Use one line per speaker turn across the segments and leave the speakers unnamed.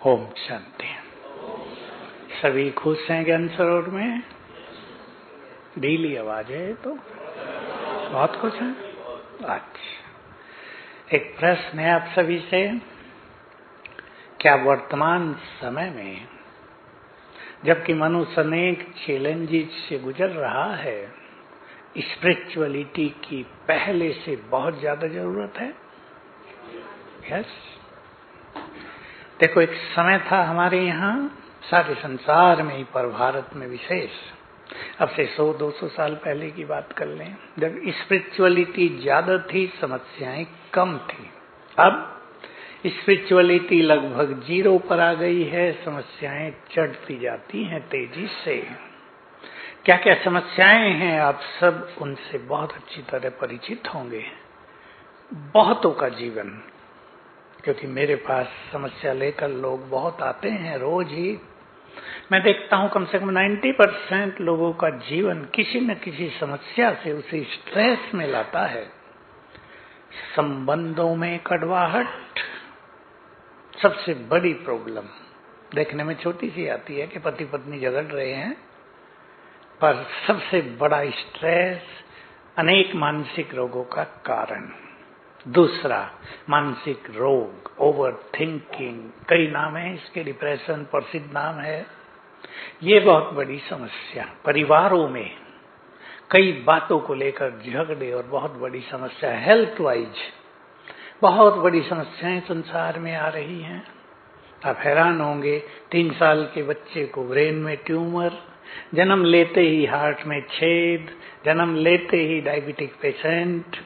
ओम शांति। सभी खुश हैं ज्ञान सरोवर में? ढीली आवाज है तो बहुत खुश हैं। अच्छा, एक प्रश्न है आप सभी से, क्या वर्तमान समय में जबकि मनुष्य अनेक चैलेंजेस से गुजर रहा है, स्पिरिचुअलिटी की पहले से बहुत ज्यादा जरूरत है? यस। देखो, एक समय था हमारे यहाँ, सारे संसार में ही पर भारत में विशेष, अब से 100-200 साल पहले की बात कर लें, जब स्पिरिचुअलिटी ज्यादा थी, समस्याएं कम थी। अब स्पिरिचुअलिटी लगभग 0 पर आ गई है, समस्याएं चढ़ती जाती हैं तेजी से। क्या क्या समस्याएं हैं, आप सब उनसे बहुत अच्छी तरह परिचित होंगे। बहुतों का जीवन, क्योंकि मेरे पास समस्या लेकर लोग बहुत आते हैं रोज ही, मैं देखता हूं कम से कम 90% लोगों का जीवन किसी न किसी समस्या से उसे स्ट्रेस में लाता है। संबंधों में कड़वाहट सबसे बड़ी प्रॉब्लम, देखने में छोटी सी आती है कि पति पत्नी झगड़ रहे हैं, पर सबसे बड़ा स्ट्रेस अनेक मानसिक रोगों का कारण। दूसरा, मानसिक रोग, ओवर थिंकिंग, कई नाम है इसके, डिप्रेशन प्रसिद्ध नाम है। ये बहुत बड़ी समस्या, परिवारों में कई बातों को लेकर झगड़े और बहुत बड़ी समस्या, हेल्थ वाइज बहुत बड़ी समस्याएं संसार में आ रही हैं। आप हैरान होंगे, 3 साल के बच्चे को ब्रेन में ट्यूमर, जन्म लेते ही हार्ट में छेद, जन्म लेते ही डायबिटिक पेशेंट,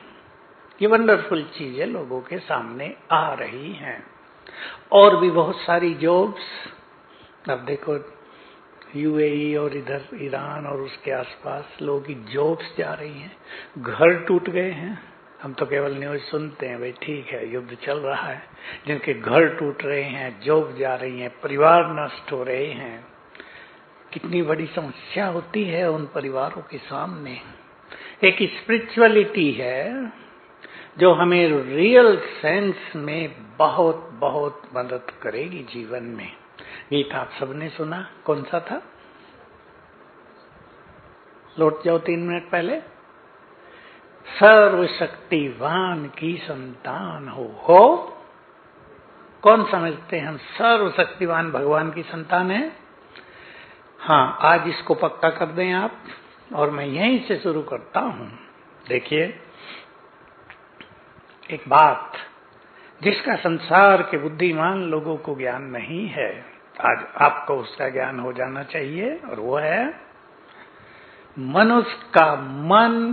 ये वंडरफुल चीजें लोगों के सामने आ रही हैं। और भी बहुत सारी जॉब्स, अब देखो यूएई और इधर ईरान और उसके आसपास लोगों की जॉब्स जा रही हैं, घर टूट गए हैं। हम तो केवल न्यूज सुनते हैं, भाई ठीक है युद्ध चल रहा है, जिनके घर टूट रहे हैं, जॉब जा रही हैं, परिवार नष्ट हो रहे हैं। कितनी बड़ी समस्या होती है उन परिवारों के सामने। एक स्पिरिचुअलिटी है जो हमें रियल सेंस में बहुत बहुत मदद करेगी जीवन में। गीत आप सबने सुना, कौन सा था? लौट जाओ 3 मिनट पहले। सर्वशक्तिवान की संतान हो। कौन समझते हैं हम सर्वशक्तिवान भगवान की संतान है? हाँ, आज इसको पक्का कर दें आप, और मैं यहीं से शुरू करता हूं। देखिए, एक बात जिसका संसार के बुद्धिमान लोगों को ज्ञान नहीं है, आज आपको उसका ज्ञान हो जाना चाहिए, और वो है मनुष्य का मन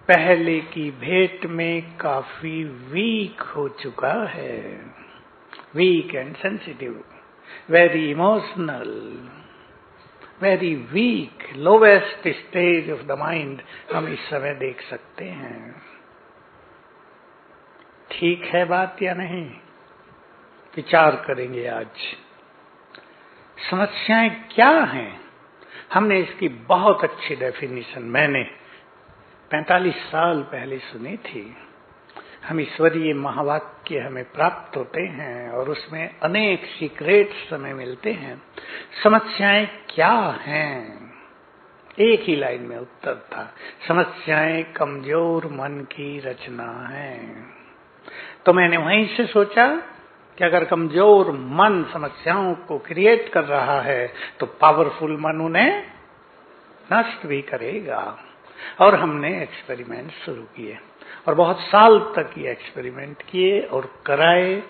पहले की भेंट में काफी वीक हो चुका है। Weak and sensitive, very emotional, very weak, lowest stage of the mind हम इस समय देख सकते हैं। ठीक है बात या नहीं? विचार करेंगे आज। समस्याएं क्या हैं? हमने इसकी बहुत अच्छी डेफिनेशन मैंने 45 साल पहले सुनी थी। हम ईश्वरीय महावाक्य हमें प्राप्त होते हैं और उसमें अनेक सीक्रेट्स हमें मिलते हैं। समस्याएं क्या हैं? एक ही लाइन में उत्तर था, समस्याएं कमजोर मन की रचना है। तो मैंने वहीं से सोचा कि अगर कमजोर मन समस्याओं को क्रिएट कर रहा है, तो पावरफुल मन उन्हें नष्ट भी करेगा। और हमने एक्सपेरिमेंट शुरू किए, और बहुत साल तक ये एक्सपेरिमेंट किए और कराए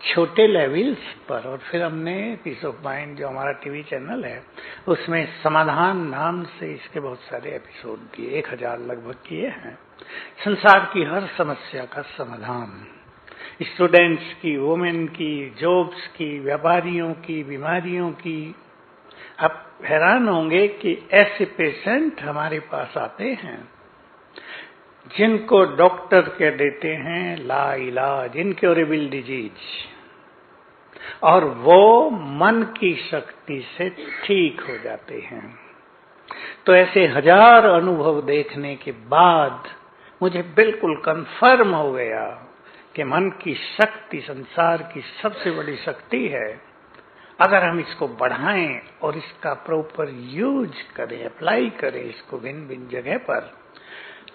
छोटे लेवल्स पर। और फिर हमने पीस ऑफ माइंड, जो हमारा टीवी चैनल है, उसमें समाधान नाम से इसके बहुत सारे एपिसोड दिए, 1000 लगभग किए हैं। संसार की हर समस्या का समाधान, स्टूडेंट्स की, वुमेन की, जॉब्स की, व्यापारियों की, बीमारियों की। आप हैरान होंगे कि ऐसे पेशेंट हमारे पास आते हैं जिनको डॉक्टर कह देते हैं ला इलाज, इनक्योरेबल डिजीज, और वो मन की शक्ति से ठीक हो जाते हैं। तो ऐसे 1000 अनुभव देखने के बाद मुझे बिल्कुल कंफर्म हो गया कि मन की शक्ति संसार की सबसे बड़ी शक्ति है, अगर हम इसको बढ़ाएं और इसका प्रॉपर यूज करें, अप्लाई करें इसको भिन्न भिन्न जगह पर,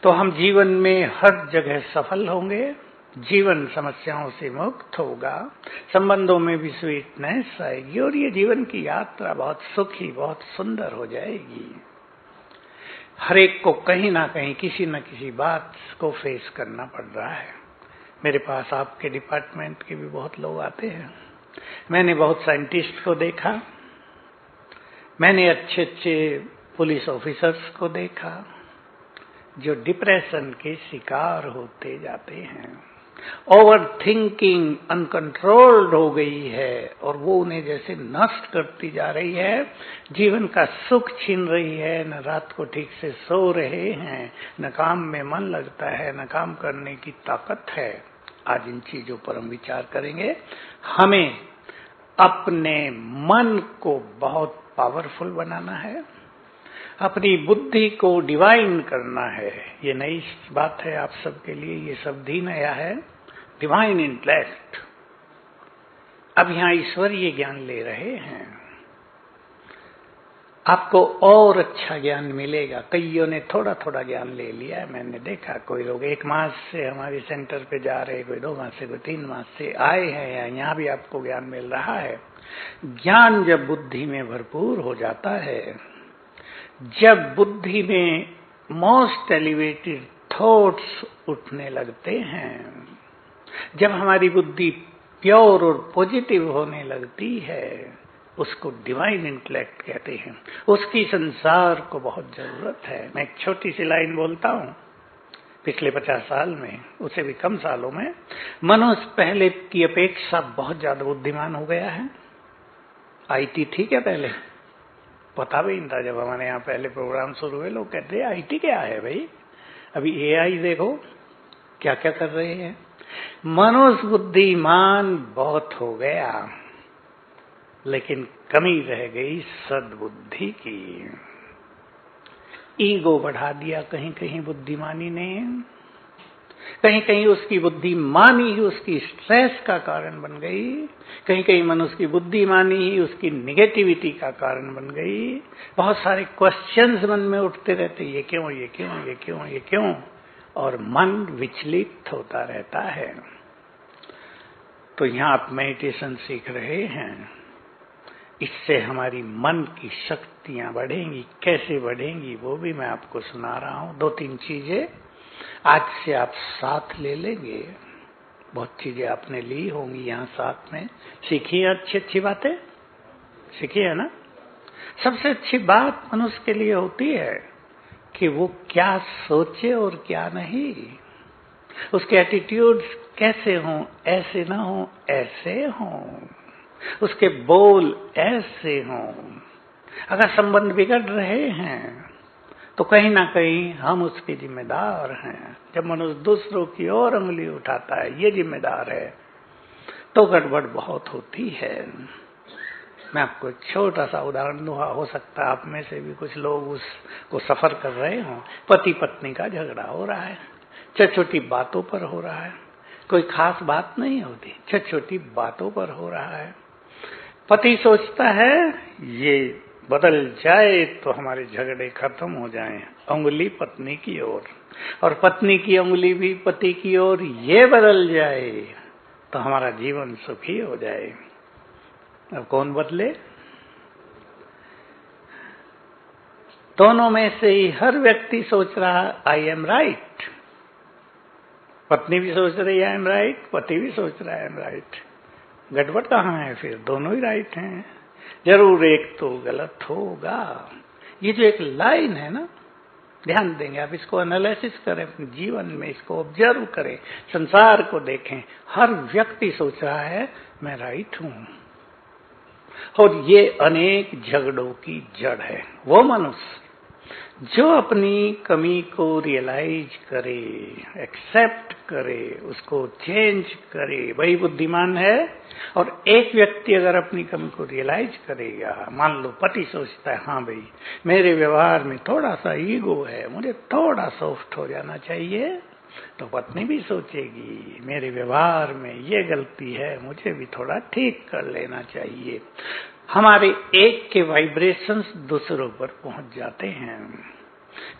तो हम जीवन में हर जगह सफल होंगे, जीवन समस्याओं से मुक्त होगा, संबंधों में भी स्वीटनेस आएगी और ये जीवन की यात्रा बहुत सुखी, बहुत सुंदर हो जाएगी। हर एक को कहीं ना कहीं किसी न किसी बात को फेस करना पड़ रहा है। मेरे पास आपके डिपार्टमेंट के भी बहुत लोग आते हैं। मैंने बहुत साइंटिस्ट को देखा, मैंने अच्छे अच्छे पुलिस ऑफिसर्स को देखा जो डिप्रेशन के शिकार होते जाते हैं। ओवर थिंकिंग अनकंट्रोल्ड हो गई है और वो उन्हें जैसे नष्ट करती जा रही है, जीवन का सुख छीन रही है, न रात को ठीक से सो रहे हैं, न काम में मन लगता है, न काम करने की ताकत है। आज इन चीजों पर हम विचार करेंगे। हमें अपने मन को बहुत पावरफुल बनाना है, अपनी बुद्धि को डिवाइन करना है। ये नई बात है आप सबके लिए, ये शब्द ही नया है, डिवाइन इंटेलेक्ट। अब यहां ईश्वरीय ज्ञान ले रहे हैं, आपको और अच्छा ज्ञान मिलेगा। कईयों ने थोड़ा थोड़ा ज्ञान ले लिया है, मैंने देखा। कोई लोग 1 मास से हमारे सेंटर पे जा रहे, कोई 2 मास से, कोई 3 मास से आए हैं, यहाँ भी आपको ज्ञान मिल रहा है। ज्ञान जब बुद्धि में भरपूर हो जाता है, जब बुद्धि में मोस्ट एलिवेटेड थॉट्स उठने लगते हैं, जब हमारी बुद्धि प्योर और पॉजिटिव होने लगती है, उसको डिवाइन इंटेलेक्ट कहते हैं। उसकी संसार को बहुत जरूरत है। मैं एक छोटी सी लाइन बोलता हूं। पिछले 50 साल में, उससे भी कम सालों में, मनुष्य पहले की अपेक्षा बहुत ज्यादा बुद्धिमान हो गया है। आईटी थी क्या पहले? पता भी नहीं था। जब हमारे यहाँ पहले प्रोग्राम शुरू हुए, लोग कहते हैं आईटी क्या है भाई? अभी एआई देखो क्या क्या कर रहे हैं। मनुष्य बुद्धिमान बहुत हो गया, लेकिन कमी रह गई सद्बुद्धि की। ईगो बढ़ा दिया कहीं कहीं बुद्धिमानी ने, कहीं कहीं उसकी बुद्धिमानी ही उसकी स्ट्रेस का कारण बन गई, कहीं कहीं मनुष्य की बुद्धिमानी ही उसकी निगेटिविटी का कारण बन गई। बहुत सारे क्वेश्चंस मन में उठते रहते, ये क्यों, ये क्यों, ये क्यों, ये क्यों, और मन विचलित होता रहता है। तो यहां आप मेडिटेशन सीख रहे हैं, इससे हमारी मन की शक्तियां बढ़ेंगी। कैसे बढ़ेंगी वो भी मैं आपको सुना रहा हूं। 2-3 चीजें आज से आप साथ ले लेंगे। बहुत चीजें आपने ली होंगी यहाँ साथ में, सीखी है, अच्छी अच्छी बातें सीखी है ना। सबसे अच्छी बात मनुष्य के लिए होती है कि वो क्या सोचे और क्या नहीं, उसके एटीट्यूड्स कैसे हों, ऐसे ना हों, ऐसे हों, उसके बोल ऐसे हों। अगर संबंध बिगड़ रहे हैं तो कहीं ना कहीं हम उसके जिम्मेदार हैं। जब मनुष्य दूसरों की ओर उंगली उठाता है, ये जिम्मेदार है, तो गड़बड़ बहुत होती है। मैं आपको एक छोटा सा उदाहरण दूंगा। हो सकता है आप में से भी कुछ लोग उसको सफर कर रहे हों। पति पत्नी का झगड़ा हो रहा है, छोटी छोटी बातों पर हो रहा है, कोई खास बात नहीं होती, छोटी छोटी बातों पर हो रहा है। पति सोचता है ये बदल जाए तो हमारे झगड़े खत्म हो जाएं, उंगली पत्नी की ओर, और पत्नी की उंगली भी पति की ओर, ये बदल जाए तो हमारा जीवन सुखी हो जाए। अब कौन बदले? दोनों में से ही हर व्यक्ति सोच रहा आई एम राइट। पत्नी भी सोच रही है आई एम राइट, पति भी सोच रहा है आई एम राइट। गड़बड़ कहाँ है फिर? दोनों ही राइट हैं, जरूर एक तो गलत होगा। ये जो एक लाइन है ना, ध्यान देंगे आप, इसको एनालिसिस करें अपने जीवन में, इसको ऑब्जर्व करें, संसार को देखें। हर व्यक्ति सोच रहा है मैं राइट हूं, और ये अनेक झगड़ों की जड़ है। वो मनुष्य जो अपनी कमी को रियलाइज करे, एक्सेप्ट करे, उसको चेंज करे, वही बुद्धिमान है। और एक व्यक्ति अगर अपनी कमी को रियलाइज करेगा, मान लो पति सोचता है हाँ भाई मेरे व्यवहार में थोड़ा सा ईगो है, मुझे थोड़ा सॉफ्ट हो जाना चाहिए, तो पत्नी भी सोचेगी मेरे व्यवहार में ये गलती है, मुझे भी थोड़ा ठीक कर लेना चाहिए। हमारे एक के वाइब्रेशंस दूसरों पर पहुंच जाते हैं।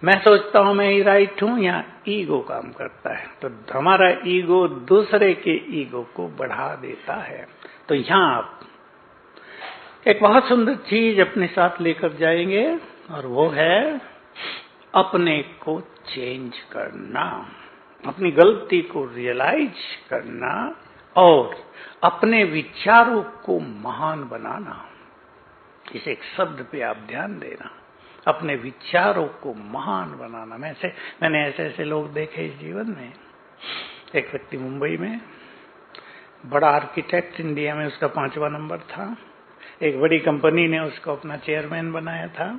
मैं सोचता हूं मैं ही राइट हूं, या ईगो काम करता है, तो हमारा ईगो दूसरे के ईगो को बढ़ा देता है। तो यहां आप एक बहुत सुंदर चीज अपने साथ लेकर जाएंगे, और वो है अपने को चेंज करना, अपनी गलती को रियलाइज करना और अपने विचारों को महान बनाना। इस एक शब्द पे आप ध्यान देना, अपने विचारों को महान बनाना। मैंने ऐसे ऐसे लोग देखे इस जीवन में। एक व्यक्ति मुंबई में, बड़ा आर्किटेक्ट, इंडिया में उसका 5वां नंबर था। एक बड़ी कंपनी ने उसको अपना चेयरमैन बनाया था।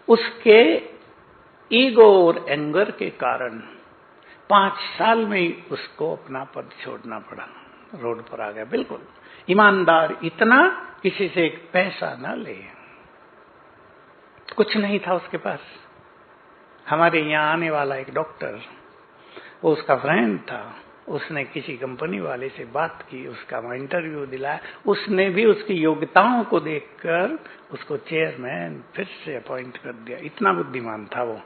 उसके ईगो और एंगर के कारण 5 साल में ही उसको अपना पद छोड़ना पड़ा, रोड पर आ गया। बिल्कुल ईमानदार, इतना किसी से एक पैसा न ले, कुछ नहीं था उसके पास। हमारे यहाँ आने वाला एक डॉक्टर, वो उसका फ्रेंड था, उसने किसी कंपनी वाले से बात की, उसका इंटरव्यू दिलाया, उसने भी उसकी योग्यताओं को देखकर उसको चेयरमैन फिर से अपॉइंट कर दिया। इतना बुद्धिमान था वो,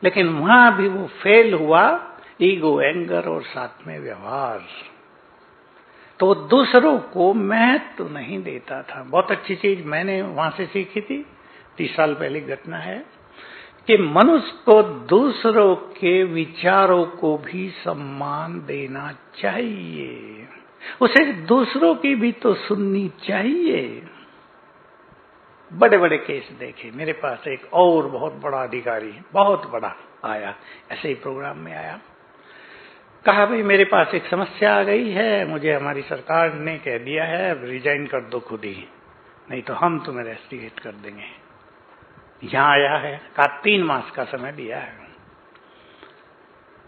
लेकिन वहां भी वो फेल हुआ, ईगो, एंगर और साथ में व्यवहार। तो दूसरों को महत्व तो नहीं देता था। बहुत अच्छी चीज मैंने वहां से सीखी थी, 30 साल पहले घटना है, कि मनुष्य को दूसरों के विचारों को भी सम्मान देना चाहिए, उसे दूसरों की भी तो सुननी चाहिए। बड़े बड़े केस देखे मेरे पास। एक और बहुत बड़ा अधिकारी, बहुत बड़ा, आया, ऐसे ही प्रोग्राम में आया, कहा भाई मेरे पास एक समस्या आ गई है, मुझे हमारी सरकार ने कह दिया है अब रिजाइन कर दो खुद ही, नहीं तो हम तुम्हें रेस्टिगेट कर देंगे। यहां आया है, कहा 3 मास का समय दिया है।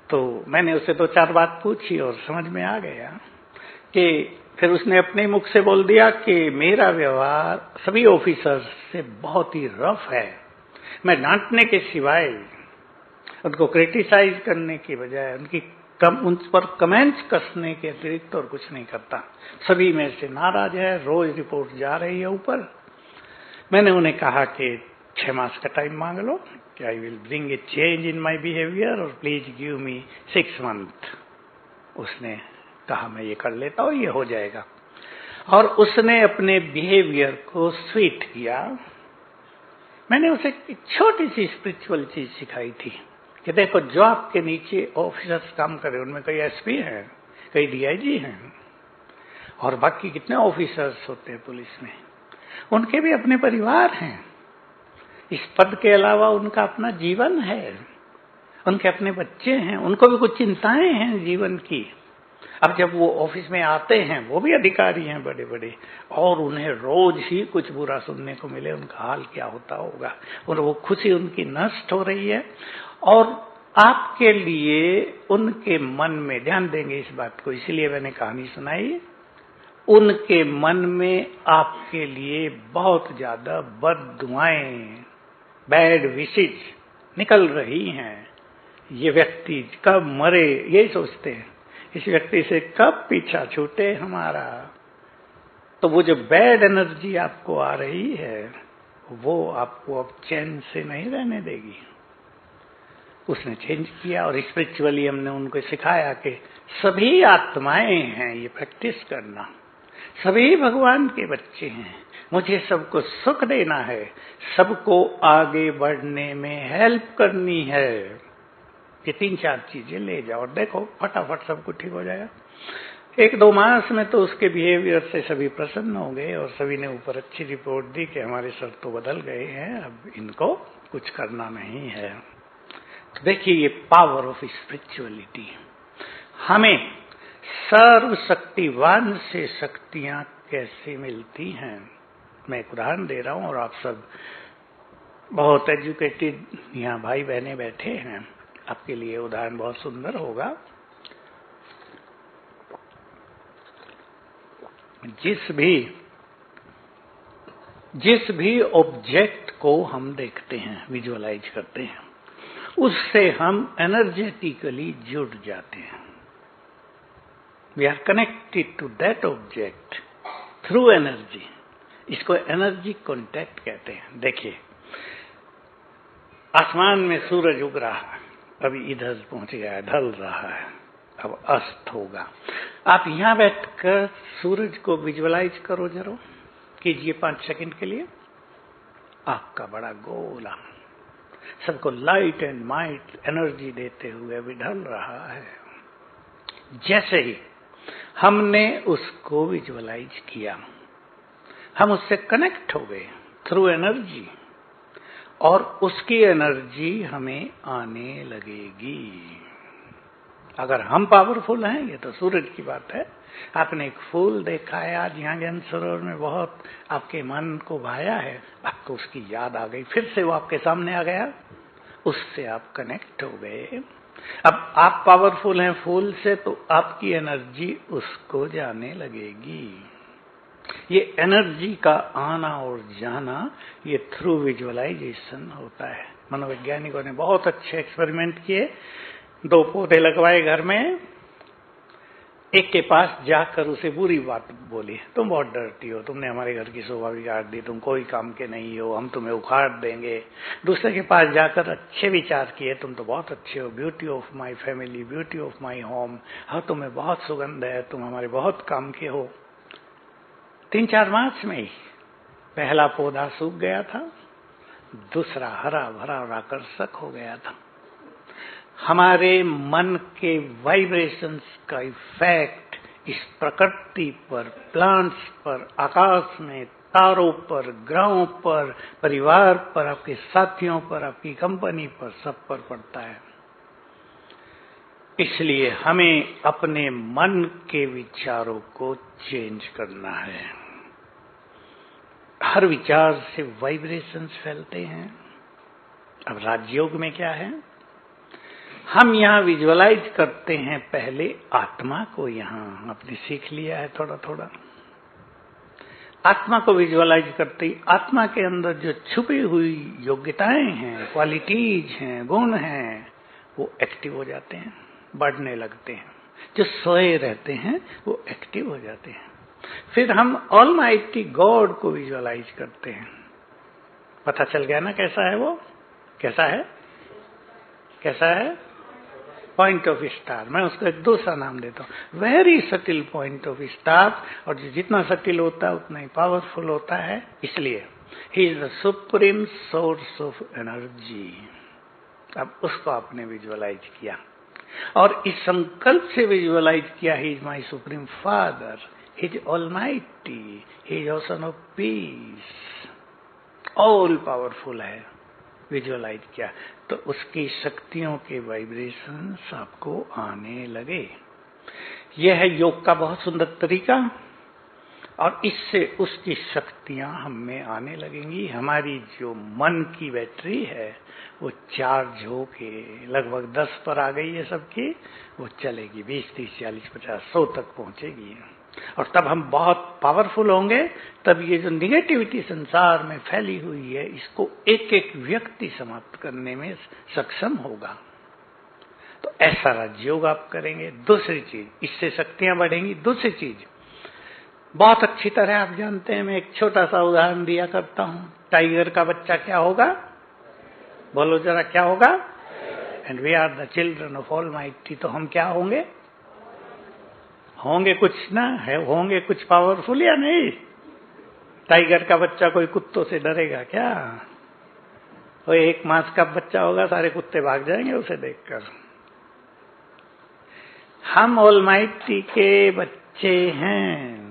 तो मैंने उससे 2-4 बात पूछी और समझ में आ गया कि फिर उसने अपने मुख से बोल दिया कि मेरा व्यवहार सभी ऑफिसर्स से बहुत ही रफ है, मैं डांटने के सिवाय, उनको क्रिटिसाइज करने की बजाय उन पर कमेंट्स कसने के अतिरिक्त और कुछ नहीं करता। सभी में से नाराज है, रोज रिपोर्ट जा रही है ऊपर। मैंने उन्हें कहा कि 6 मास का टाइम मांग लो, कि I will bring a change in my behaviour, और प्लीज गिव मी 6 मंथ। उसने कहा मैं ये कर लेता हूं, ये हो जाएगा। और उसने अपने बिहेवियर को स्वीट किया। मैंने उसे एक छोटी सी स्पिरिचुअल चीज सिखाई थी कि देखो, जो आपके नीचे ऑफिसर्स काम करे उनमें कई एसपी हैं, कई डीआईजी हैं, और बाकी कितने ऑफिसर्स होते हैं पुलिस में, उनके भी अपने परिवार हैं। इस पद के अलावा उनका अपना जीवन है, उनके अपने बच्चे हैं, उनको भी कुछ चिंताएं हैं जीवन की। अब जब वो ऑफिस में आते हैं, वो भी अधिकारी हैं बड़े बड़े, और उन्हें रोज ही कुछ बुरा सुनने को मिले, उनका हाल क्या होता होगा, और वो खुशी उनकी नष्ट हो रही है। और आपके लिए उनके मन में, ध्यान देंगे इस बात को, इसलिए मैंने कहानी सुनाई, उनके मन में आपके लिए बहुत ज्यादा बद्दुआएं, बैड विशेज निकल रही हैं। ये व्यक्ति कब मरे, यही सोचते हैं, इस व्यक्ति से कब पीछा छूटे हमारा। तो वो जो बैड एनर्जी आपको आ रही है, वो आपको अब चैन से नहीं रहने देगी। उसने चेंज किया, और स्पिरिचुअली हमने उनको सिखाया कि सभी आत्माएं हैं, ये प्रैक्टिस करना, सभी भगवान के बच्चे हैं, मुझे सबको सुख देना है, सबको आगे बढ़ने में हेल्प करनी है। ये 3-4 चीजें ले जाओ और देखो फटाफट सब कुछ ठीक हो जाएगा। 1-2 मास में तो उसके बिहेवियर से सभी प्रसन्न हो गए, और सभी ने ऊपर अच्छी रिपोर्ट दी कि हमारे सर तो बदल गए हैं, अब इनको कुछ करना नहीं है। तो देखिए ये पावर ऑफ स्पिरिचुअलिटी। हमें सर्वशक्तिवान से शक्तियां कैसे मिलती हैं। मैं एक उदाहरण दे रहा हूं, और आप सब बहुत एजुकेटेड यहाँ भाई बहने बैठे हैं, आपके लिए उदाहरण बहुत सुंदर होगा। जिस भी ऑब्जेक्ट को हम देखते हैं, विजुअलाइज करते हैं, उससे हम एनर्जेटिकली जुड़ जाते हैं। We are connected to that object through energy. इसको एनर्जी कांटेक्ट कहते हैं। देखिए, आसमान में सूरज उग रहा है, अभी इधर पहुंच गया है, ढल रहा है, अब अस्त होगा। आप यहां बैठकर सूरज को विजुअलाइज करो, जरा कीजिए 5 सेकंड के लिए। आपका बड़ा गोला सबको लाइट एंड माइट एनर्जी देते हुए अभी ढल रहा है। जैसे ही हमने उसको विजुअलाइज किया, हम उससे कनेक्ट हो गए थ्रू एनर्जी, और उसकी एनर्जी हमें आने लगेगी। अगर हम पावरफुल हैं, ये तो सूरज की बात है। आपने एक फूल देखा है आज यहाँ ज्ञान सरोवर में, बहुत आपके मन को भाया है, आपको उसकी याद आ गई, फिर से वो आपके सामने आ गया, उससे आप कनेक्ट हो गए। अब आप पावरफुल हैं फूल से, तो आपकी एनर्जी उसको जाने लगेगी। ये एनर्जी का आना और जाना, ये थ्रू विजुअलाइजेशन होता है। मनोवैज्ञानिकों ने बहुत अच्छे एक्सपेरिमेंट किए। 2 पौधे लगवाए घर में, एक के पास जाकर उसे बुरी बात बोली, तुम बहुत डरती हो, तुमने हमारे घर की शोभा बिगाड़ दी, तुम कोई काम के नहीं हो, हम तुम्हें उखाड़ देंगे। दूसरे के पास जाकर अच्छे विचार किए, तुम तो बहुत अच्छे हो, beauty of my family, beauty of my home, हाँ तुम्हें बहुत सुगंध है, तुम हमारे बहुत काम के हो। 3-4 मास में ही पहला पौधा सूख गया था, दूसरा हरा भरा और आकर्षक हो गया था। हमारे मन के वाइब्रेशंस का इफेक्ट इस प्रकृति पर, प्लांट्स पर, आकाश में, तारों पर, ग्रहों पर, परिवार पर, आपके साथियों पर, आपकी कंपनी पर, सब पर पड़ता है। इसलिए हमें अपने मन के विचारों को चेंज करना है। हर विचार से वाइब्रेशंस फैलते हैं। अब राजयोग में क्या है, हम यहाँ विजुअलाइज करते हैं पहले आत्मा को। यहाँ आपने सीख लिया है थोड़ा थोड़ा। आत्मा को विजुअलाइज करते ही आत्मा के अंदर जो छुपी हुई योग्यताएं हैं, क्वालिटीज हैं, गुण हैं, वो एक्टिव हो जाते हैं, बढ़ने लगते हैं। जो सोए रहते हैं वो एक्टिव हो जाते हैं। फिर हम ऑलमाइटी गॉड को विजुअलाइज करते हैं। पता चल गया ना कैसा है वो, कैसा है, कैसा है? Point of star. मैं उसको एक दूसरा नाम देता हूं, very subtle point of star. और जो जितना सटिल होता है उतना ही पावरफुल होता है। इसलिए he is the supreme source of energy. अब उसको आपने विजुअलाइज किया और इस संकल्प से विजुअलाइज किया, he is my supreme father, he is almighty, he is ocean of peace, all powerful है। विजुअलाइज किया तो उसकी शक्तियों के वाइब्रेशंस आपको आने लगे। यह है योग का बहुत सुंदर तरीका, और इससे उसकी शक्तियां हम में आने लगेंगी। हमारी जो मन की बैटरी है वो चार्ज होके लगभग 10 पर आ गई है सबकी, वो चलेगी 20, 30, 40, 50, 100 तक पहुंचेगी। और तब हम बहुत पावरफुल होंगे। तब ये जो निगेटिविटी संसार में फैली हुई है, इसको एक एक व्यक्ति समाप्त करने में सक्षम होगा। तो ऐसा राजयोग आप करेंगे। दूसरी चीज, इससे शक्तियां बढ़ेंगी। दूसरी चीज बहुत अच्छी तरह आप जानते हैं, मैं एक छोटा सा उदाहरण दिया करता हूं। टाइगर का बच्चा क्या होगा, बोलो जरा, क्या होगा? And we are the children of almighty. तो हम क्या होंगे? होंगे कुछ ना है, होंगे कुछ पावरफुल या नहीं? टाइगर का बच्चा कोई कुत्तों से डरेगा क्या? वो 1 मास का बच्चा होगा, सारे कुत्ते भाग जाएंगे उसे देखकर। हम ऑलमाइटी के बच्चे हैं।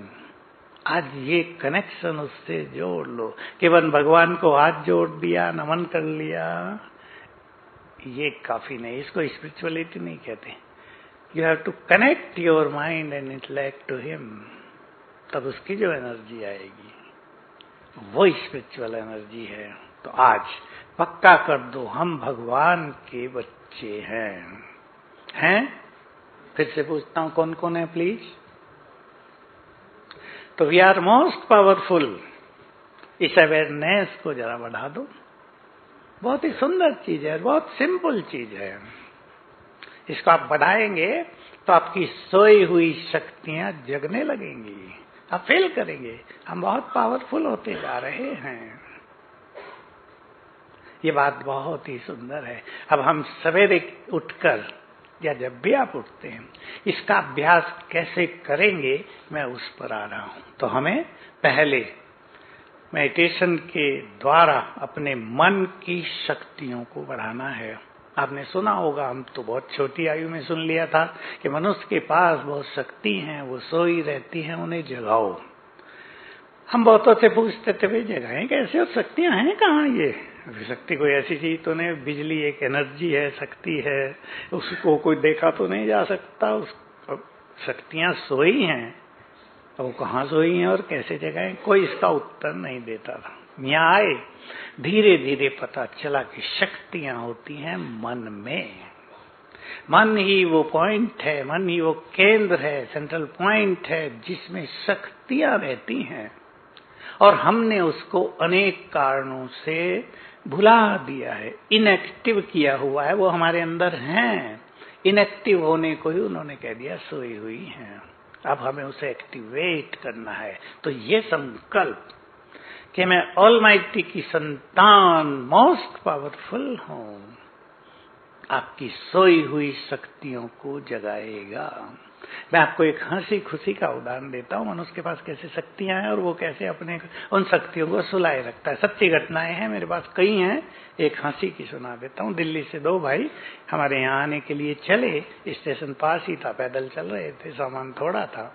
आज ये कनेक्शन उससे जोड़ लो। केवल भगवान को हाथ जोड़ दिया, नमन कर लिया, ये काफी नहीं। इसको स्पिरिचुअलिटी नहीं कहते। You have to connect your mind and intellect to him. तब उसकी जो एनर्जी आएगी वो स्पिरिचुअल एनर्जी है। तो आज पक्का कर दो, हम भगवान के बच्चे हैं? फिर से पूछता हूं, कौन कौन है प्लीज? तो वी आर मोस्ट पावरफुल। इस अवेयरनेस को जरा बढ़ा दो। बहुत ही सुंदर चीज है, बहुत सिंपल चीज है। इसको आप बढ़ाएंगे तो आपकी सोई हुई शक्तियां जगने लगेंगी। आप फेल करेंगे। हम बहुत पावरफुल होते जा रहे हैं। ये बात बहुत ही सुंदर है। अब हम सवेरे उठकर या जब भी आप उठते हैं इसका अभ्यास कैसे करेंगे, मैं उस पर आ रहा हूं। तो हमें पहले मेडिटेशन के द्वारा अपने मन की शक्तियों को बढ़ाना है। आपने सुना होगा, हम तो बहुत छोटी आयु में सुन लिया था कि मनुष्य के पास बहुत शक्ति हैं, वो सोई रहती हैं, उन्हें जगाओ। हम बहुतों से पूछते थे भाई जगाएं कैसे, और शक्तियां हैं कहाँ? ये शक्ति कोई ऐसी चीज तो नहीं, बिजली एक एनर्जी है, शक्ति है, उसको कोई देखा तो नहीं जा सकता। शक्तियां सोई हैं, तो वो कहाँ सोई हैं और कैसे जगाएं? कोई इसका उत्तर नहीं देता था। यहाँ आए, धीरे धीरे पता चला कि शक्तियां होती हैं मन में। मन ही वो पॉइंट है, मन ही वो केंद्र है, सेंट्रल पॉइंट है जिसमें शक्तियां रहती हैं। और हमने उसको अनेक कारणों से भुला दिया है, इनएक्टिव किया हुआ है। वो हमारे अंदर हैं, इनएक्टिव होने को ही उन्होंने कह दिया सोई हुई हैं। अब हमें उसे एक्टिवेट करना है। तो ये संकल्प कि मैं ऑलमाइटी की संतान, मोस्ट पावरफुल हूं, आपकी सोई हुई शक्तियों को जगाएगा। मैं आपको एक हंसी खुशी का उदाहरण देता हूं, मनुष्य के पास कैसे शक्तियां हैं और वो कैसे अपने उन शक्तियों को सुलाए रखता है। सच्ची घटनाएं हैं, मेरे पास कई हैं। एक हंसी की सुना देता हूं। दिल्ली से दो भाई हमारे यहाँ आने के लिए चले, स्टेशन पास ही था, पैदल चल रहे थे, सामान थोड़ा था।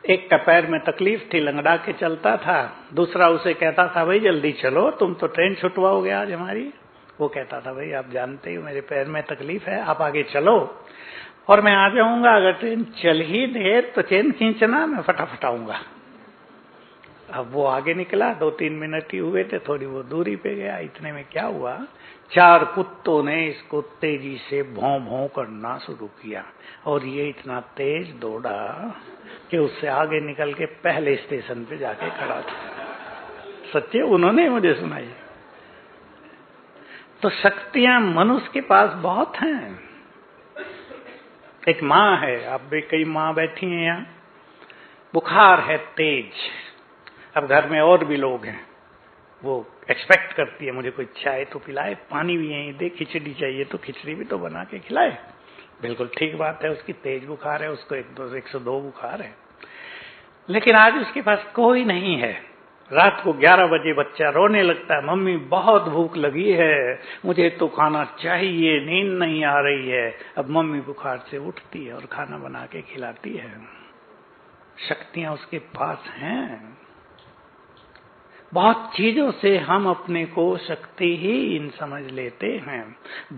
एक का पैर में तकलीफ थी, लंगड़ा के चलता था। दूसरा उसे कहता था भाई जल्दी चलो, तुम तो ट्रेन छुटवाओगे आज हमारी। वो कहता था भाई आप जानते हो मेरे पैर में तकलीफ है, आप आगे चलो और मैं आ जाऊंगा। अगर ट्रेन चल ही दे तो चेन खींचना, मैं फटाफट आऊंगा। अब वो आगे निकला, 2-3 मिनट ही हुए थे, थोड़ी वो दूरी पे गया। इतने में क्या हुआ, 4 कुत्तों ने इसको तेजी से भौं भौं करना शुरू किया और ये इतना तेज दौड़ा कि उससे आगे निकल के पहले स्टेशन पे जाके खड़ा था। सच्चे, उन्होंने मुझे सुनाई। तो शक्तियां मनुष्य के पास बहुत हैं। एक माँ है, आप भी कई माँ बैठी हैं यहाँ, बुखार है तेज। अब घर में और भी लोग हैं, वो एक्सपेक्ट करती है मुझे कोई चाय तो पिलाए, पानी भी यहीं दे, खिचड़ी चाहिए तो खिचड़ी भी तो बना के खिलाए। बिल्कुल ठीक बात है, उसकी तेज बुखार है, उसको 102 बुखार है। लेकिन आज उसके पास कोई नहीं है। रात को 11 बजे बच्चा रोने लगता है, मम्मी बहुत भूख लगी है, मुझे तो खाना चाहिए, नींद नहीं आ रही है। अब मम्मी बुखार से उठती है और खाना बना के खिलाती है। शक्तियां उसके पास हैं। बहुत चीजों से हम अपने को शक्तिहीन समझ लेते हैं।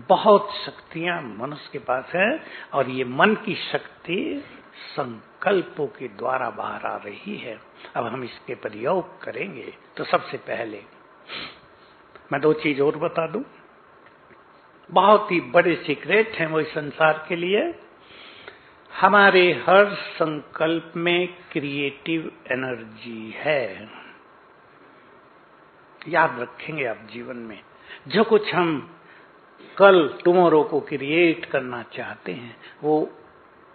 बहुत शक्तियां मनुष्य के पास है और ये मन की शक्ति संकल्पों के द्वारा बाहर आ रही है। अब हम इसके प्रयोग करेंगे। तो सबसे पहले मैं 2 चीज और बता दूं, बहुत ही बड़े सीक्रेट हैं वो इस संसार के लिए। हमारे हर संकल्प में क्रिएटिव एनर्जी है। याद रखेंगे आप जीवन में, जो कुछ हम कल टुमारो को क्रिएट करना चाहते हैं, वो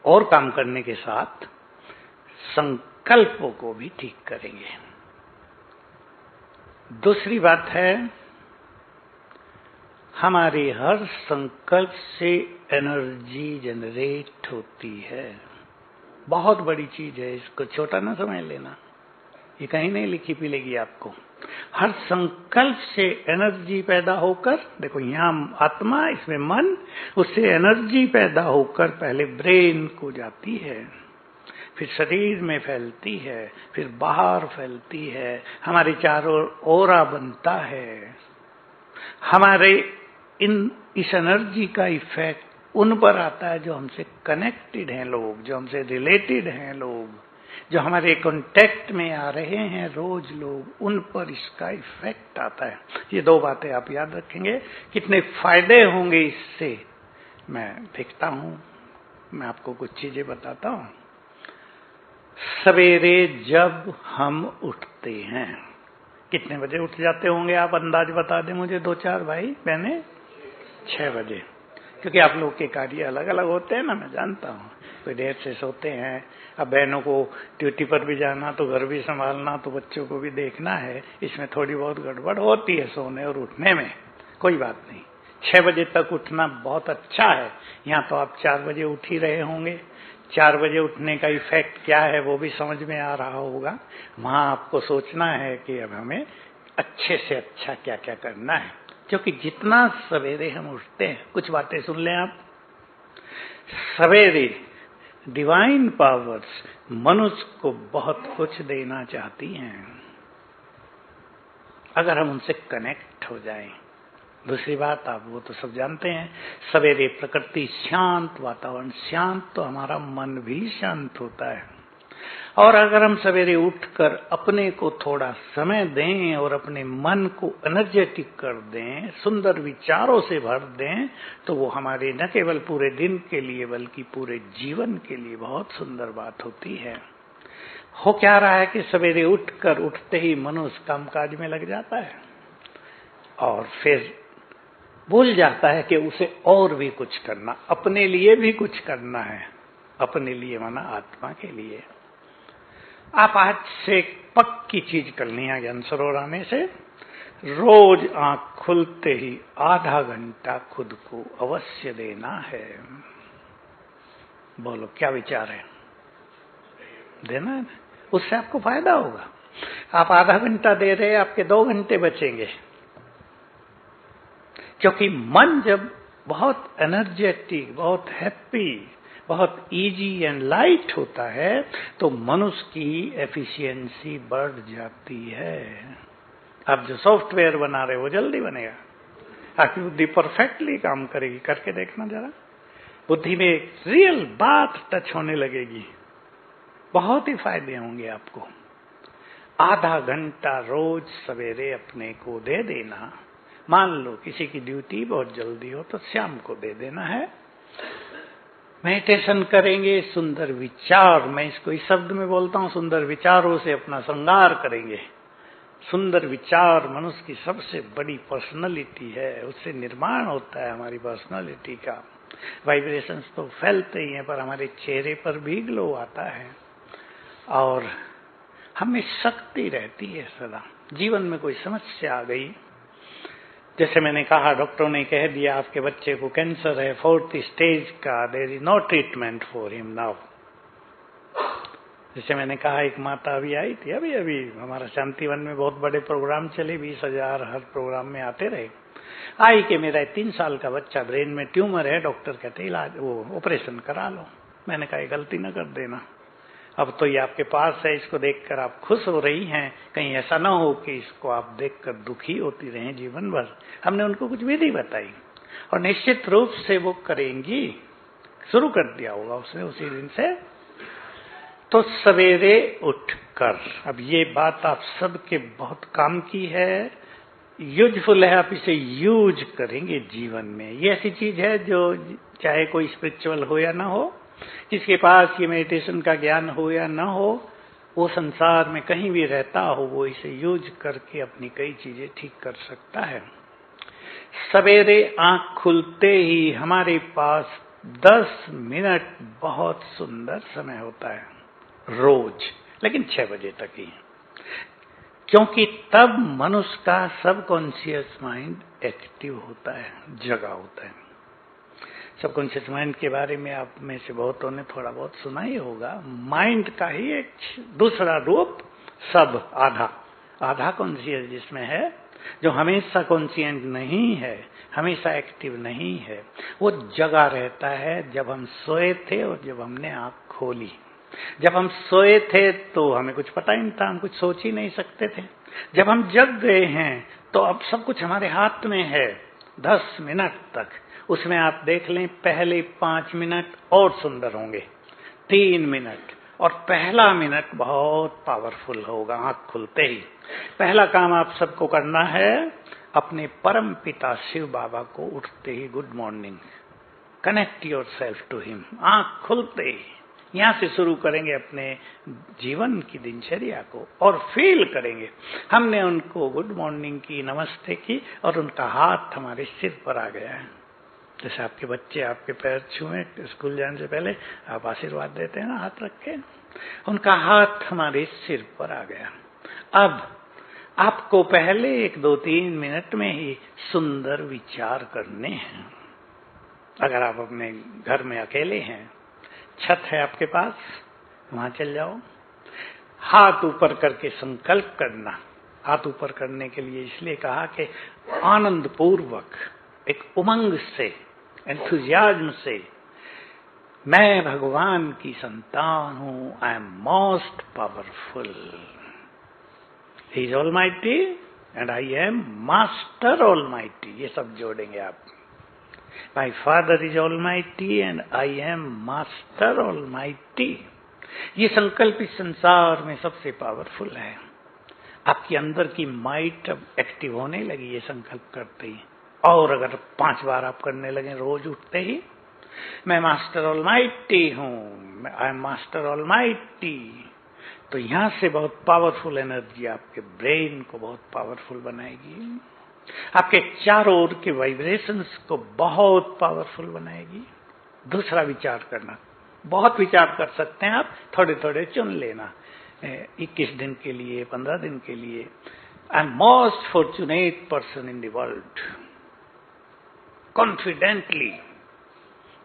और काम करने के साथ संकल्पों को भी ठीक करेंगे। दूसरी बात है, हमारे हर संकल्प से एनर्जी जनरेट होती है। बहुत बड़ी चीज है, इसको छोटा ना समझ लेना, ये कहीं नहीं लिखी मिलेगी आपको। हर संकल्प से एनर्जी पैदा होकर, देखो यहाँ आत्मा, इसमें मन, उससे एनर्जी पैदा होकर पहले ब्रेन को जाती है, फिर शरीर में फैलती है, फिर बाहर फैलती है, हमारे चारों ओरा बनता है। हमारे इस एनर्जी का इफेक्ट उन पर आता है जो हमसे कनेक्टेड हैं लोग, जो हमसे रिलेटेड हैं लोग, जो हमारे कांटेक्ट में आ रहे हैं रोज लोग, उन पर इसका इफेक्ट आता है। ये 2 बातें आप याद रखेंगे। कितने फायदे होंगे इससे मैं देखता हूं। मैं आपको कुछ चीजें बताता हूं। सवेरे जब हम उठते हैं, कितने बजे उठ जाते होंगे आप अंदाज बता दें मुझे 2-4 भाई बहने? 6 बजे, क्योंकि आप लोग के कार्य अलग अलग होते हैं ना, मैं जानता हूं। कोई देर से सोते हैं। अब बहनों को ड्यूटी पर भी जाना, तो घर भी संभालना, तो बच्चों को भी देखना है। इसमें थोड़ी बहुत गड़बड़ होती है सोने और उठने में, कोई बात नहीं। 6 बजे तक उठना बहुत अच्छा है। यहाँ तो आप 4 बजे उठ ही रहे होंगे। 4 बजे उठने का इफेक्ट क्या है वो भी समझ में आ रहा होगा। वहां आपको सोचना है कि अब हमें अच्छे से अच्छा क्या क्या करना है, क्योंकि जितना सवेरे हम उठते हैं, कुछ बातें सुन लें आप। सवेरे डिवाइन पावर्स मनुष्य को बहुत कुछ देना चाहती हैं, अगर हम उनसे कनेक्ट हो जाएं। दूसरी बात, आप वो तो सब जानते हैं, सवेरे प्रकृति शांत, वातावरण शांत, तो हमारा मन भी शांत होता है। और अगर हम सवेरे उठकर अपने को थोड़ा समय दें और अपने मन को एनर्जेटिक कर दें, सुंदर विचारों से भर दें, तो वो हमारे न केवल पूरे दिन के लिए बल्कि पूरे जीवन के लिए बहुत सुंदर बात होती है। हो क्या रहा है कि सवेरे उठते ही मनुष्य कामकाज में लग जाता है और फिर भूल जाता है कि उसे और भी कुछ करना, अपने लिए भी कुछ करना है। अपने लिए माना आत्मा के लिए। आप आज से एक पक्की चीज कर लिया ज्ञान सरोवर आने से, रोज आंख खुलते ही आधा घंटा खुद को अवश्य देना है। बोलो क्या विचार है? देना है, उससे आपको फायदा होगा। आप आधा घंटा दे रहे, आपके 2 घंटे बचेंगे। क्योंकि मन जब बहुत एनर्जेटिक, बहुत हैप्पी, बहुत इजी एंड लाइट होता है, तो मनुष्य की एफिशिएंसी बढ़ जाती है। आप जो सॉफ्टवेयर बना रहे हो वो जल्दी बनेगा, आपकी बुद्धि परफेक्टली काम करेगी। करके देखना जरा, बुद्धि में रियल बात टच होने लगेगी, बहुत ही फायदे होंगे आपको। आधा घंटा रोज सवेरे अपने को दे देना। मान लो किसी की ड्यूटी बहुत जल्दी हो तो शाम को दे देना है। मेडिटेशन करेंगे, सुंदर विचार, मैं इसको इस शब्द में बोलता हूं, सुंदर विचारों से अपना श्रृंगार करेंगे। सुंदर विचार मनुष्य की सबसे बड़ी पर्सनालिटी है, उससे निर्माण होता है हमारी पर्सनालिटी का। वाइब्रेशंस तो फैलते ही हैं, पर हमारे चेहरे पर भी ग्लो आता है और हमें शक्ति रहती है सदा। जीवन में कोई समस्या आ गई, जैसे मैंने कहा, डॉक्टरों ने कह दिया आपके बच्चे को कैंसर है 4th स्टेज का, there is no treatment for him now. जैसे मैंने कहा, एक माता अभी आई थी, अभी हमारा शांतिवन में बहुत बड़े प्रोग्राम चले, 20,000 हर प्रोग्राम में आते रहे। आई कि मेरा 3 साल का बच्चा, ब्रेन में ट्यूमर है, डॉक्टर कहते इलाज वो ऑपरेशन करा लो। मैंने कहा गलती न कर देना, अब तो ये आपके पास है, इसको देखकर आप खुश हो रही हैं, कहीं ऐसा ना हो कि इसको आप देखकर दुखी होती रहें जीवन भर। हमने उनको कुछ विधि बताई और निश्चित रूप से वो करेंगी, शुरू कर दिया होगा उसने उसी दिन से। तो सवेरे उठकर, अब ये बात आप सबके बहुत काम की है, यूजफुल है, आप इसे यूज करेंगे जीवन में। ये ऐसी चीज है जो चाहे कोई स्पिरिचुअल हो या ना हो, किसके पास ये मेडिटेशन का ज्ञान हो या ना हो, वो संसार में कहीं भी रहता हो, वो इसे यूज करके अपनी कई चीजें ठीक कर सकता है। सवेरे आंख खुलते ही हमारे पास 10 मिनट बहुत सुंदर समय होता है रोज, लेकिन 6 बजे तक ही, क्योंकि तब मनुष्य का सबकॉन्शियस माइंड एक्टिव होता है, जगा होता है। सबकॉन्शियस माइंड के बारे में आप में से बहुतों ने थोड़ा बहुत सुना ही होगा। माइंड का ही एक दूसरा रूप सब, आधा कॉन्शियस जिसमें है, जो हमेशा कॉन्शियंट नहीं है, हमेशा एक्टिव नहीं है, वो जगा रहता है। जब हम सोए थे और जब हमने आंख खोली, जब हम सोए थे तो हमें कुछ पता ही नहीं था, हम कुछ सोच ही नहीं सकते थे। जब हम जग गए हैं तो अब सब कुछ हमारे हाथ में है। 10 मिनट तक उसमें आप देख लें, पहले 5 मिनट और सुंदर होंगे, 3 मिनट, और पहला मिनट बहुत पावरफुल होगा। आंख खुलते ही पहला काम आप सबको करना है, अपने परम पिता शिव बाबा को उठते ही good morning, connect yourself to him. आंख खुलते ही यहां से शुरू करेंगे अपने जीवन की दिनचर्या को और फील करेंगे हमने उनको गुड मॉर्निंग की, नमस्ते की और उनका हाथ हमारे सिर पर आ गया है। जैसे आपके बच्चे आपके पैर छुए स्कूल जाने से पहले, आप आशीर्वाद देते हैं ना हाथ रख के, उनका हाथ हमारे सिर पर आ गया। अब आपको पहले 1-2-3 मिनट में ही सुंदर विचार करने हैं। अगर आप अपने घर में अकेले हैं, छत है आपके पास, वहां चल जाओ, हाथ ऊपर करके संकल्प करना। हाथ ऊपर करने के लिए इसलिए कहा कि आनंद पूर्वक, एक उमंग से, एंथुजियाज्म से, मैं भगवान की संतान हूं, I am most powerful, he is almighty and I am master almighty. ये सब जोड़ेंगे आप। My father is almighty and I am master almighty. ये संकल्प इस संसार में सबसे पावरफुल है। आपके अंदर की माइट अब एक्टिव होने लगी ये संकल्प करते ही। और अगर 5 बार आप करने लगे रोज उठते ही, मैं मास्टर ऑलमाइटी हूं, आई एम मास्टर ऑलमाइटी, तो यहां से बहुत पावरफुल एनर्जी आपके ब्रेन को बहुत पावरफुल बनाएगी, आपके चारों ओर के वाइब्रेशंस को बहुत पावरफुल बनाएगी। दूसरा विचार करना, बहुत विचार कर सकते हैं आप, थोड़े थोड़े चुन लेना, 21 दिन के लिए, 15 दिन के लिए। I am most fortunate person in the world, confidently,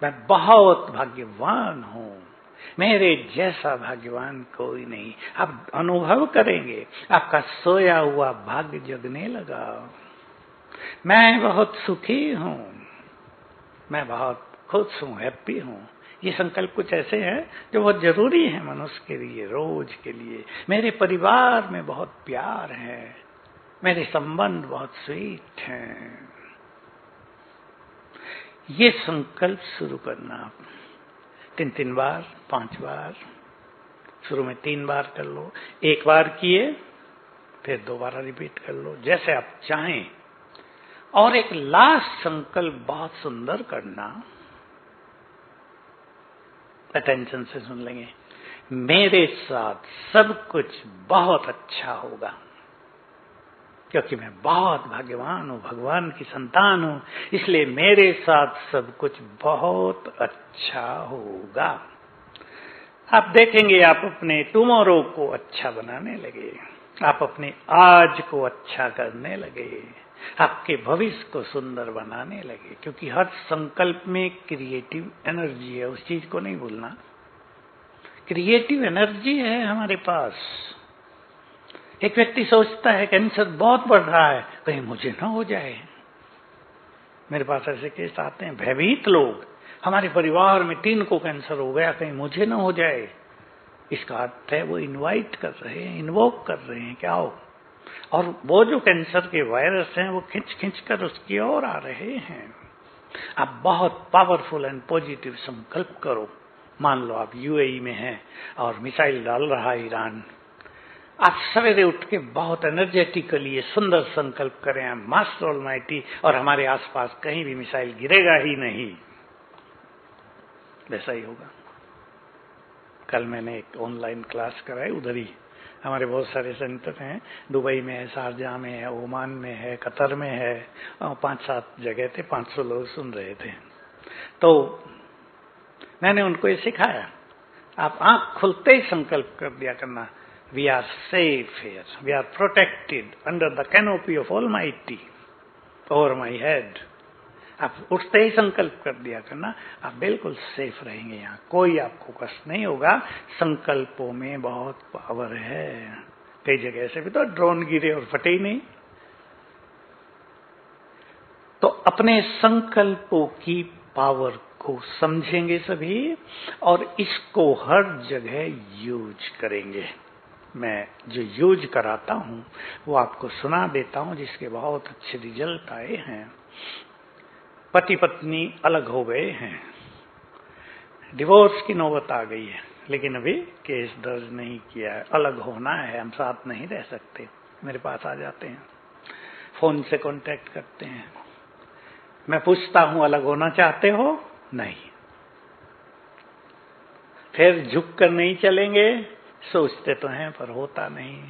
मैं बहुत भाग्यवान हूं, मेरे जैसा भाग्यवान कोई नहीं। आप अनुभव करेंगे, आपका सोया हुआ भाग्य जगने लगा। मैं बहुत सुखी हूं, मैं बहुत खुश हूं, हैप्पी हूं। ये संकल्प कुछ ऐसे हैं जो बहुत जरूरी है मनुष्य के लिए, रोज के लिए। मेरे परिवार में बहुत प्यार है, मेरे संबंध बहुत स्वीट हैं। ये संकल्प शुरू करना आप 3-3 बार, 5 बार, शुरू में 3 बार कर लो, 1 बार किए फिर 2 बार रिपीट कर लो, जैसे आप चाहें। और एक लास्ट संकल्प बहुत सुंदर करना, अटेंशन से सुन लेंगे, मेरे साथ सब कुछ बहुत अच्छा होगा, क्योंकि मैं बहुत भाग्यवान हूं, भगवान की संतान हूं, इसलिए मेरे साथ सब कुछ बहुत अच्छा होगा। आप देखेंगे आप अपने टुमारो को अच्छा बनाने लगे, आप अपने आज को अच्छा करने लगे, आपके भविष्य को सुंदर बनाने लगे। क्योंकि हर संकल्प में क्रिएटिव एनर्जी है, उस चीज को नहीं भूलना। क्रिएटिव एनर्जी है हमारे पास। एक व्यक्ति सोचता है कैंसर बहुत बढ़ रहा है, कहीं मुझे ना हो जाए। मेरे पास ऐसे केस आते हैं, भयभीत लोग, हमारे परिवार में 3 को कैंसर हो गया, कहीं मुझे ना हो जाए। इसका अर्थ है वो इनवाइट कर रहे हैं, इन्वोक कर रहे हैं कि आओ, और वो जो कैंसर के वायरस हैं वो खिंच खिंच कर उसकी ओर आ रहे हैं। आप बहुत पावरफुल एंड पॉजिटिव संकल्प करो। मान लो आप यूएई में हैं और मिसाइल डाल रहा है ईरान, आप सवेरे उठ के बहुत एनर्जेटिकली ये सुंदर संकल्प करें, मास्टर ऑलमाइटी, और हमारे आसपास कहीं भी मिसाइल गिरेगा ही नहीं। वैसा ही होगा। कल मैंने एक ऑनलाइन क्लास कराई, उधर ही हमारे बहुत सारे सेंटर हैं, दुबई में है, शारजाह में है, ओमान में है, कतर में है, 5-7 जगह थे, 500 लोग सुन रहे थे। तो मैंने उनको ये सिखाया, आप आंख खुलते ही संकल्प कर दिया करना, we are safe here, we are protected under the canopy of almighty over my head. आप उठते ही संकल्प कर दिया करना, आप बिल्कुल सेफ रहेंगे, यहाँ कोई आपको कष्ट नहीं होगा। संकल्पों में बहुत पावर है। कई जगह ऐसे भी तो ड्रोन गिरे और फटे ही नहीं। तो अपने संकल्पों की पावर को समझेंगे सभी, और इसको हर जगह यूज करेंगे। मैं जो यूज कराता हूं वो आपको सुना देता हूं, जिसके बहुत अच्छे रिजल्ट आए हैं। पति पत्नी अलग हो गए हैं, डिवोर्स की नौबत आ गई है, लेकिन अभी केस दर्ज नहीं किया है, अलग होना है, हम साथ नहीं रह सकते। मेरे पास आ जाते हैं, फोन से कांटेक्ट करते हैं, मैं पूछता हूं अलग होना चाहते हो? नहीं। फिर झुक कर नहीं चलेंगे, सोचते तो हैं पर होता नहीं,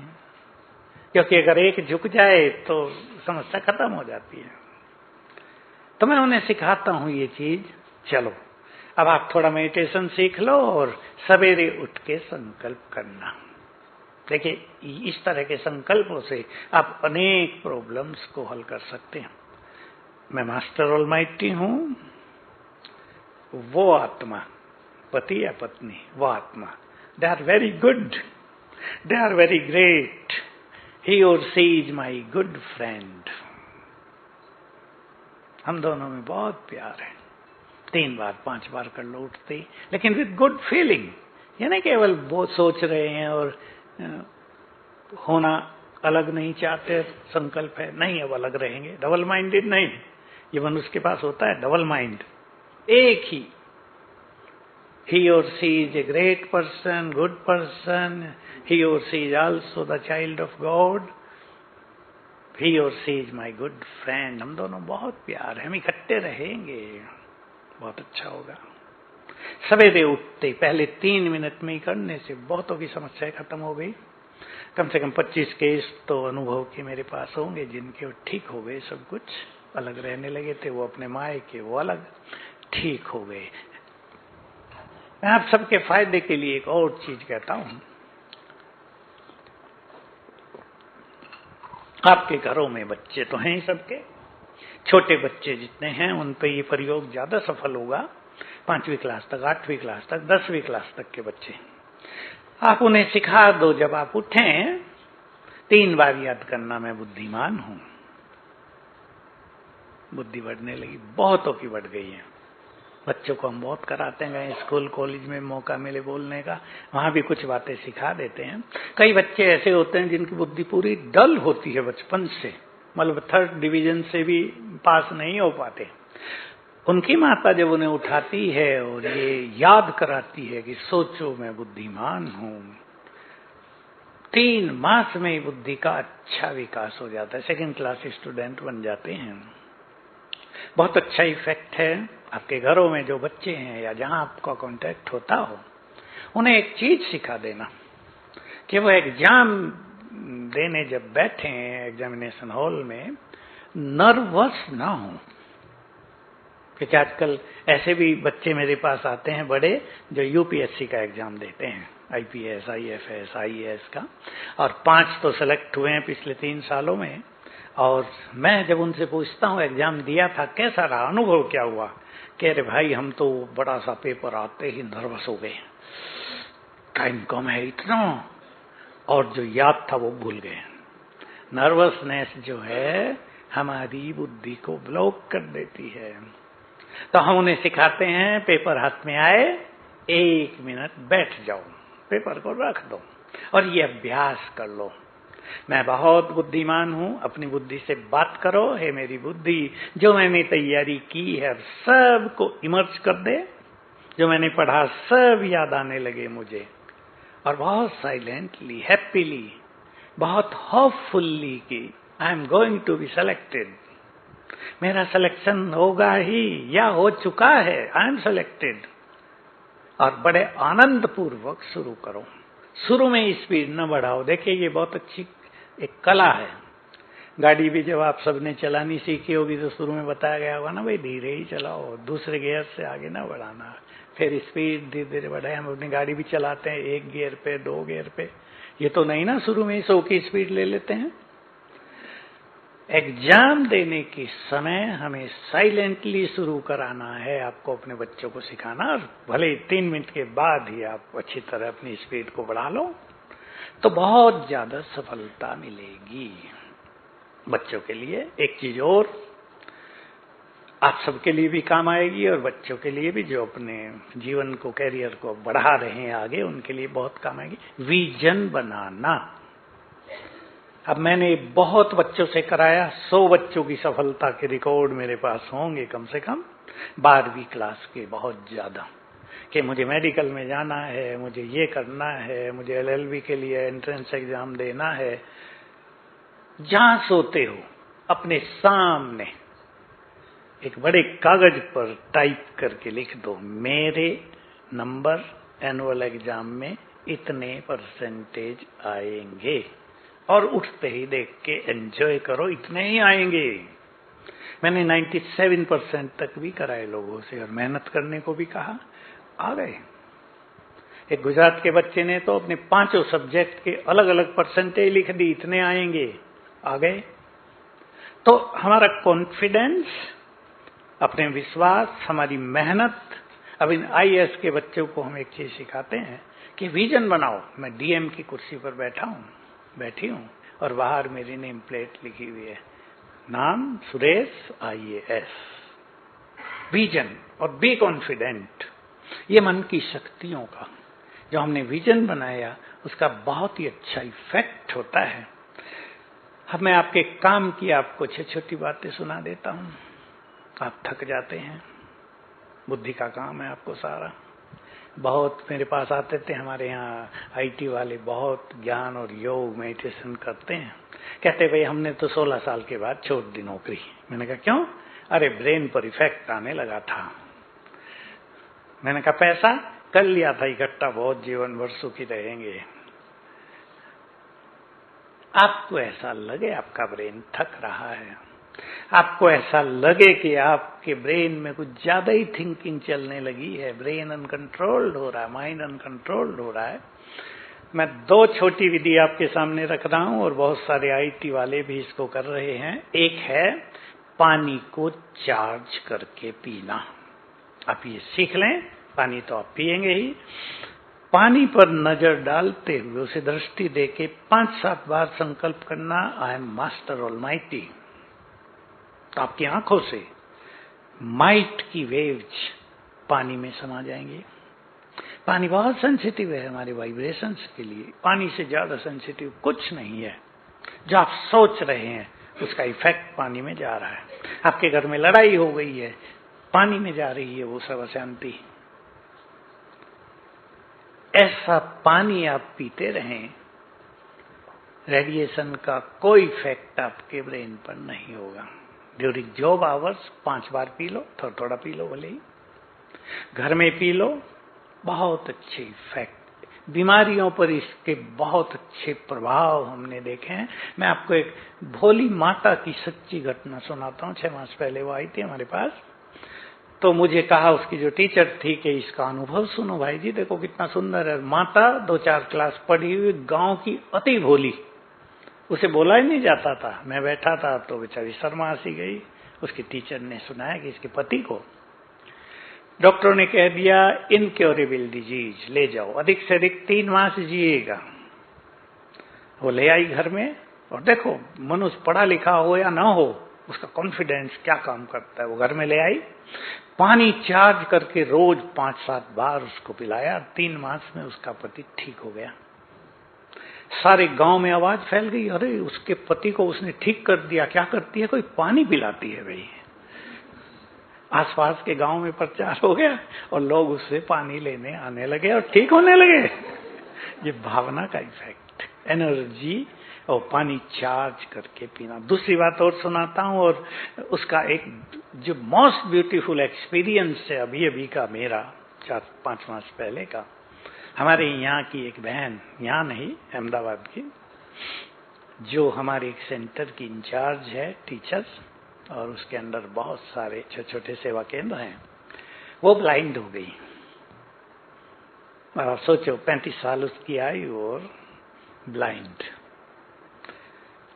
क्योंकि अगर एक झुक जाए तो समस्या खत्म हो जाती है। तो मैं उन्हें सिखाता हूं ये चीज। चलो अब आप थोड़ा मेडिटेशन सीख लो और सवेरे उठ के संकल्प करना। देखिए इस तरह के संकल्पों से आप अनेक प्रॉब्लम्स को हल कर सकते हैं। मैं मास्टर ऑलमाइटी हूं, वो आत्मा, पति या पत्नी, वो आत्मा, they are very good, they are very great, he और she is my good friend. हम दोनों में बहुत प्यार है। 3 बार 5 बार कर लो उठते ही, लेकिन विद गुड फीलिंग। ये नहीं केवल वो सोच रहे हैं और होना अलग नहीं चाहते, संकल्प है नहीं अब अलग रहेंगे, डबल माइंडेड नहीं। ये मनुष्य के पास होता है डबल माइंड। एक ही, he or she is a great person, good person, he or she is also the child of God, he or she is my good friend। हम दोनों बहुत प्यार है, हम इकट्ठे रहेंगे, बहुत अच्छा होगा। सवेरे उठते पहले 3 मिनट में ही करने से बहुतों की समस्या खत्म हो गई। कम से कम 25 केस तो अनुभव के मेरे पास होंगे जिनके ठीक हो गए, सब कुछ अलग रहने लगे थे, वो अपने माए के वो अलग ठीक हो गए। मैं आप सबके फायदे के लिए एक और चीज कहता हूं। आपके घरों में बच्चे तो हैं ही सबके, छोटे बच्चे जितने हैं उन पे ये प्रयोग ज्यादा सफल होगा। 5वीं क्लास तक, 8वीं क्लास तक, 10वीं क्लास तक के बच्चे, आप उन्हें सिखा दो जब आप उठें 3 बार याद करना, मैं बुद्धिमान हूं। बुद्धि बढ़ने लगी, बहुतों की बढ़ गई है। बच्चों को हम बहुत कराते हैं, स्कूल कॉलेज में मौका मिले बोलने का, वहां भी कुछ बातें सिखा देते हैं। कई बच्चे ऐसे होते हैं जिनकी बुद्धि पूरी डल होती है बचपन से, मतलब 3rd डिवीजन से भी पास नहीं हो पाते। उनकी माता जब उन्हें उठाती है और ये याद कराती है कि सोचो मैं बुद्धिमान हूं, 3 मास में ही बुद्धि का अच्छा विकास हो जाता है, 2nd क्लास स्टूडेंट बन जाते हैं। बहुत अच्छा इफेक्ट है। आपके घरों में जो बच्चे हैं या जहां आपका कांटेक्ट होता हो, उन्हें एक चीज सिखा देना कि वो एग्जाम देने जब बैठे हैं एग्जामिनेशन हॉल में, नर्वस ना हो। क्योंकि आजकल ऐसे भी बच्चे मेरे पास आते हैं बड़े, जो यूपीएससी का एग्जाम देते हैं, आईपीएस, आईएफएस, आईएएस का, और 5 तो सेलेक्ट हुए हैं पिछले 3 सालों में। और मैं जब उनसे पूछता हूं एग्जाम दिया था, कैसा रहा, अनुभव क्या हुआ, कह रहे भाई हम तो बड़ा सा पेपर आते ही नर्वस हो गए, टाइम कम है इतना, और जो याद था वो भूल गए। नर्वसनेस जो है हमारी बुद्धि को ब्लॉक कर देती है। तो हम उन्हें सिखाते हैं, पेपर हाथ में आए 1 मिनट बैठ जाओ, पेपर को रख दो और ये अभ्यास कर लो। मैं बहुत बुद्धिमान हूं, अपनी बुद्धि से बात करो, हे मेरी बुद्धि जो मैंने तैयारी की है सब को इमर्ज कर दे, जो मैंने पढ़ा सब याद आने लगे मुझे, और बहुत साइलेंटली, हैप्पीली, बहुत होपफुल्ली कि I am going to be selected, मेरा सिलेक्शन होगा ही या हो चुका है, आई एम सिलेक्टेड। और बड़े आनंद पूर्वक शुरू करो। शुरू में स्पीड न बढ़ाओ। देखिए ये बहुत अच्छी एक कला है। गाड़ी भी जब आप सबने चलानी सीखी होगी तो शुरू में बताया गया होगा ना, भाई धीरे ही चलाओ, दूसरे गियर से आगे ना बढ़ाना, फिर स्पीड धीरे धीरे बढ़ाए। हम अपनी गाड़ी भी चलाते हैं 1 गियर पे, 2 गियर पे, ये तो नहीं ना शुरू में 100 की स्पीड ले लेते हैं। एग्जाम देने के समय हमें साइलेंटली शुरू कराना है, आपको अपने बच्चों को सिखाना। और भले 3 मिनट के बाद ही आप अच्छी तरह अपनी स्पीड को बढ़ा लो तो बहुत ज्यादा सफलता मिलेगी बच्चों के लिए। एक चीज और आप सबके लिए भी काम आएगी और बच्चों के लिए भी जो अपने जीवन को, कैरियर को बढ़ा रहे हैं आगे, उनके लिए बहुत काम आएगी। विजन बनाना। अब मैंने बहुत बच्चों से कराया, 100 बच्चों की सफलता के रिकॉर्ड मेरे पास होंगे कम से कम 12वीं क्लास के, बहुत ज्यादा, कि मुझे मेडिकल में जाना है, मुझे ये करना है, मुझे एलएलबी के लिए एंट्रेंस एग्जाम देना है। जहां सोते हो अपने सामने एक बड़े कागज पर टाइप करके लिख दो, मेरे नंबर एनुअल एग्जाम में इतने परसेंटेज आएंगे, और उठते ही देख के एंजॉय करो, इतने ही आएंगे। मैंने 97% तक भी कराए लोगों से और मेहनत करने को भी कहा, आ गए। एक गुजरात के बच्चे ने तो अपने 5 सब्जेक्ट के अलग अलग परसेंटेज लिख दी, इतने आएंगे, आ गए। तो हमारा कॉन्फिडेंस, अपने विश्वास, हमारी मेहनत। अब इन IAS के बच्चों को हम एक चीज सिखाते हैं कि विजन बनाओ। मैं DM की कुर्सी पर बैठी हूं और बाहर मेरी नेम प्लेट लिखी हुई है, नाम सुरेश IAS। विजन और बी कॉन्फिडेंट, ये मन की शक्तियों का जो हमने विजन बनाया उसका बहुत ही अच्छा इफेक्ट होता है। अब मैं आपके काम की आपको छोटी बातें सुना देता हूं, आप थक जाते हैं, बुद्धि का काम है आपको सारा। बहुत मेरे पास आते थे हमारे यहाँ IT वाले, बहुत ज्ञान और योग मेडिटेशन करते हैं, कहते भाई हमने तो 16 साल के बाद छोड़ दी नौकरी। मैंने कहा क्यों? अरे ब्रेन पर इफेक्ट आने लगा था। मैंने कहा पैसा कर लिया था इकट्ठा, बहुत जीवन भर सुखी रहेंगे। आपको ऐसा लगे आपका ब्रेन थक रहा है, आपको ऐसा लगे कि आपके ब्रेन में कुछ ज्यादा ही थिंकिंग चलने लगी है, ब्रेन अनकंट्रोल्ड हो रहा है, माइंड अनकंट्रोल्ड हो रहा है, मैं 2 छोटी विधि आपके सामने रख रहा हूं और बहुत सारे IT वाले भी इसको कर रहे हैं। एक है पानी को चार्ज करके पीना। आप ये सीख लें, पानी तो आप पिएंगे ही। पानी पर नजर डालते हुए उसे दृष्टि देके 5-7 बार संकल्प करना, आई एम मास्टर ऑलमाइटी। तो आपकी आंखों से माइट की वेव्स पानी में समा जाएंगे। पानी बहुत सेंसिटिव है हमारे वाइब्रेशंस के लिए, पानी से ज्यादा सेंसिटिव कुछ नहीं है। जो आप सोच रहे हैं उसका इफेक्ट पानी में जा रहा है। आपके घर में लड़ाई हो गई है, पानी में जा रही है वो सब अशांति। ऐसा पानी आप पीते रहें, रेडिएशन का कोई इफेक्ट आपके ब्रेन पर नहीं होगा। ड्यूरिंग जॉब आवर्स 5 बार पी लो, थोड़ा थोड़ा पी लो, भले ही घर में पी लो, बहुत अच्छे इफेक्ट। बीमारियों पर इसके बहुत अच्छे प्रभाव हमने देखे हैं। मैं आपको एक भोली माता की सच्ची घटना सुनाता हूं। 6 मास पहले वो आई थी हमारे पास, तो मुझे कहा उसकी जो टीचर थी कि इसका अनुभव सुनो भाई जी, देखो कितना सुंदर है। माता 2-4 क्लास पढ़ी हुई, गांव की अति भोली, उसे बोला ही नहीं जाता था। मैं बैठा था तो बेचारी शर्मा सी गई। उसकी टीचर ने सुनाया कि इसके पति को डॉक्टरों ने कह दिया इनक्योरेबल डिजीज, ले जाओ, अधिक से अधिक 3 मास जिएगा। वो ले आई घर में, और देखो मनुष्य पढ़ा लिखा हो या ना हो, उसका कॉन्फिडेंस क्या काम करता है। वो घर में ले आई, पानी चार्ज करके रोज 5-7 बार उसको पिलाया। 3 मास में उसका पति ठीक हो गया। सारे गांव में आवाज फैल गई, अरे उसके पति को उसने ठीक कर दिया। क्या करती है? कोई पानी पिलाती है भाई। आसपास के गांव में प्रचार हो गया और लोग उससे पानी लेने आने लगे और ठीक होने लगे। ये भावना का इफेक्ट, एनर्जी और पानी चार्ज करके पीना। दूसरी बात और सुनाता हूं, और उसका एक जो मोस्ट ब्यूटीफुल एक्सपीरियंस है अभी का मेरा, 4-5 मास पहले का। हमारे यहाँ की एक बहन, यहाँ नहीं अहमदाबाद की, जो हमारे एक सेंटर की इंचार्ज है, टीचर्स, और उसके अंदर बहुत सारे छोटे-छोटे सेवा केंद्र हैं, वो ब्लाइंड हो गई। और आप सोचो 35 साल उसकी आयु और ब्लाइंड।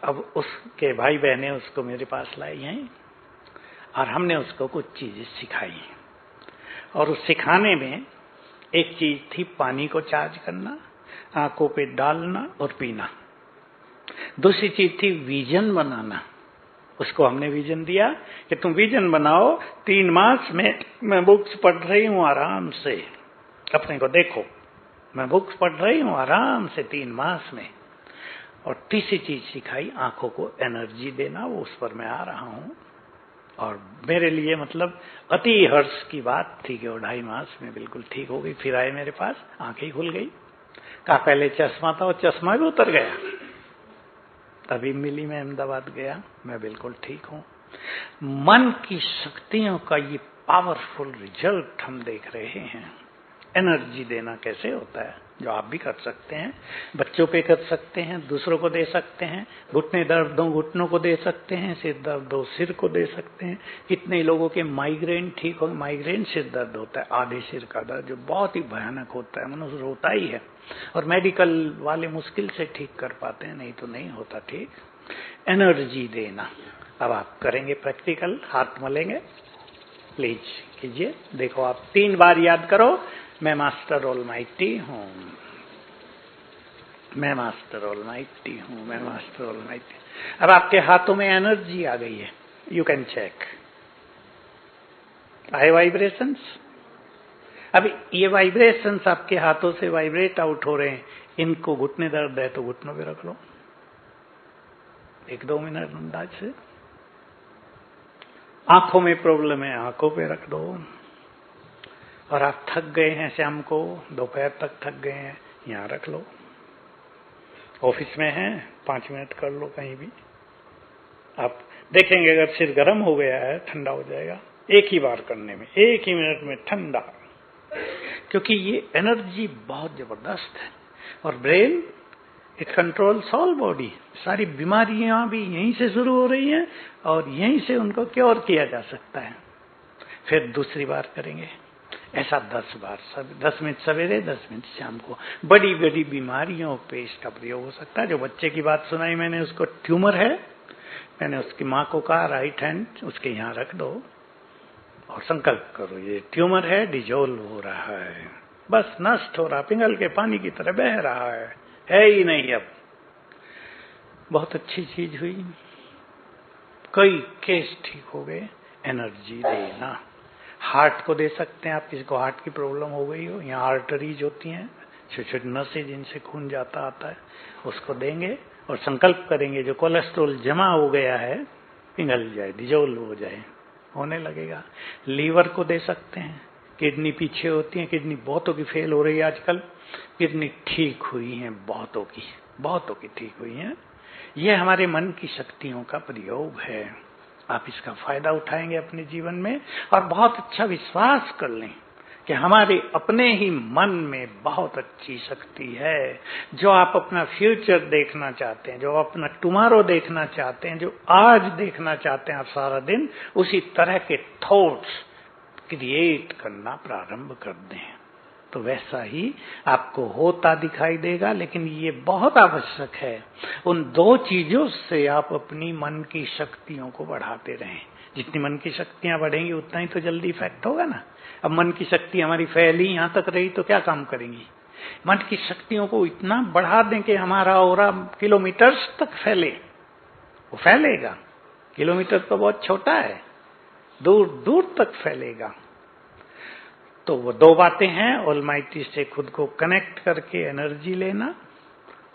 अब उसके भाई बहनें उसको मेरे पास लाई हैं और हमने उसको कुछ चीजें सिखाई। और उस सिखाने में एक चीज थी पानी को चार्ज करना, आंखों पे डालना और पीना। दूसरी चीज थी विजन बनाना। उसको हमने विजन दिया कि तुम विजन बनाओ, 3 मास में मैं बुक्स पढ़ रही हूं आराम से, अपने को देखो मैं बुक्स पढ़ रही हूं आराम से 3 मास में। और तीसरी चीज सिखाई, आंखों को एनर्जी देना, वो उस पर मैं आ रहा हूं। और मेरे लिए मतलब अति हर्ष की बात थी कि वो 2.5 मास में बिल्कुल ठीक हो गई। फिर आए मेरे पास, आंखें खुल गई। कहा पहले चश्मा था, वो चश्मा भी उतर गया। तभी मिली, मैं अहमदाबाद गया, मैं बिल्कुल ठीक हूं। मन की शक्तियों का ये पावरफुल रिजल्ट हम देख रहे हैं। एनर्जी देना कैसे होता है, जो आप भी कर सकते हैं, बच्चों पे कर सकते हैं, दूसरों को दे सकते हैं। घुटने दर्द हो घुटनों को दे सकते हैं, सिर दर्द हो सिर को दे सकते हैं। कितने लोगों के माइग्रेन ठीक हो, माइग्रेन सिर दर्द होता है, आधे सिर का दर्द जो बहुत ही भयानक होता है, मनुष्य रोता ही है, और मेडिकल वाले मुश्किल से ठीक कर पाते हैं, नहीं तो नहीं होता ठीक। एनर्जी देना, अब आप करेंगे प्रैक्टिकल, हाथ मलेंगे, प्लीज कीजिए। देखो आप 3 बार याद करो, मैं मास्टर ऑलमाइटी हूं, मैं मास्टर ऑलमाइटी हूं, मैं मास्टर ऑलमाइटी। अब आपके हाथों में एनर्जी आ गई है, यू कैन चेक। आए वाइब्रेशंस? अब ये वाइब्रेशंस आपके हाथों से वाइब्रेट आउट हो रहे हैं, इनको घुटने दर्द है तो घुटनों पे रख लो 1-2 मिनट अंदाज से। आंखों में प्रॉब्लम है, आंखों पे रख दो। और आप थक गए हैं, शाम को दोपहर तक थक गए हैं, यहां रख लो। ऑफिस में हैं, 5 मिनट कर लो कहीं भी। आप देखेंगे अगर सिर गर्म हो गया है, ठंडा हो जाएगा एक ही बार करने में, 1 ही मिनट में ठंडा। क्योंकि ये एनर्जी बहुत जबरदस्त है, और brain it controls all body. सारी बीमारियां भी यहीं से शुरू हो रही हैं, और यहीं से उनको क्योर किया जा सकता है। फिर दूसरी बार करेंगे ऐसा 10 बार, 10 मिनट सवेरे, 10 मिनट शाम को। बड़ी बड़ी बीमारियों पे इसका प्रयोग हो सकता है। जो बच्चे की बात सुनाई मैंने, उसको ट्यूमर है, मैंने उसकी माँ को कहा राइट हैंड उसके यहाँ रख दो और संकल्प करो ये ट्यूमर है, डिजोल्व हो रहा है, बस नष्ट हो रहा, पिघल के पानी की तरह बह रहा है ही नहीं अब। बहुत अच्छी चीज हुई, कई केस ठीक हो गए। एनर्जी देना, हार्ट को दे सकते हैं आप, किसी को हार्ट की प्रॉब्लम हो गई हो, यहाँ आर्टरीज होती हैं, छोटी छोटी नसें जिनसे खून जाता आता है, उसको देंगे और संकल्प करेंगे जो कोलेस्ट्रॉल जमा हो गया है पिघल जाए, डिजोल्व हो जाए, होने लगेगा। लीवर को दे सकते हैं, किडनी पीछे होती है, किडनी बहुतों की फेल हो रही है आजकल, किडनी ठीक हुई है बहुतों की ठीक हुई है। यह हमारे मन की शक्तियों का प्रयोग है। आप इसका फायदा उठाएंगे अपने जीवन में, और बहुत अच्छा विश्वास कर लें कि हमारे अपने ही मन में बहुत अच्छी शक्ति है। जो आप अपना फ्यूचर देखना चाहते हैं, जो अपना टुमारो देखना चाहते हैं, जो आज देखना चाहते हैं आप सारा दिन, उसी तरह के थॉट्स क्रिएट करना प्रारंभ कर दें, तो वैसा ही आपको होता दिखाई देगा। लेकिन ये बहुत आवश्यक है, उन 2 चीजों से आप अपनी मन की शक्तियों को बढ़ाते रहें। जितनी मन की शक्तियां बढ़ेंगी उतना ही तो जल्दी इफेक्ट होगा ना। अब मन की शक्ति हमारी फैली यहां तक रही तो क्या काम करेंगी। मन की शक्तियों को इतना बढ़ा दें कि हमारा ऑरा किलोमीटर्स तक फैले, वो फैलेगा। किलोमीटर तो बहुत छोटा है, दूर दूर तक फैलेगा। तो वो 2 बातें हैं, ऑलमाइटी से खुद को कनेक्ट करके एनर्जी लेना,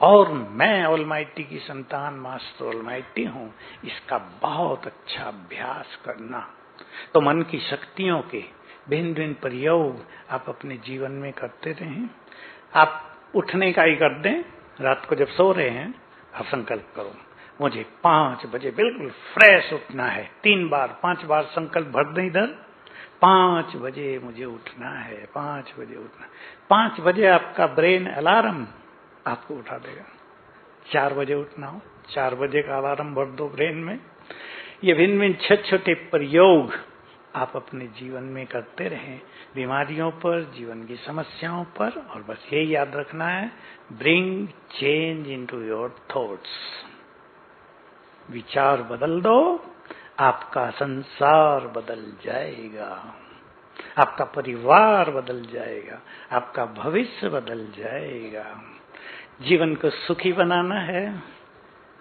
और मैं ऑलमाइटी की संतान मास्टर ऑलमाइटी हूं, इसका बहुत अच्छा अभ्यास करना। तो मन की शक्तियों के भिन्न भिन्न प्रयोग आप अपने जीवन में करते रहें। आप उठने का ही कर दें, रात को जब सो रहे हैं आप संकल्प करो मुझे 5 बजे बिल्कुल फ्रेश उठना है। 3 बार 5 बार संकल्प भर दें इधर, 5 बजे मुझे उठना है, 5 बजे उठना। 5 बजे आपका ब्रेन अलार्म आपको उठा देगा। 4 बजे उठना हो, 4 बजे का अलार्म भर दो ब्रेन में। ये भिन्न भिन्न छोटे छोटे प्रयोग आप अपने जीवन में करते रहें, बीमारियों पर, जीवन की समस्याओं पर। और बस यही याद रखना है, bring change into your thoughts. विचार बदल दो, आपका संसार बदल जाएगा, आपका परिवार बदल जाएगा, आपका भविष्य बदल जाएगा। जीवन को सुखी बनाना है,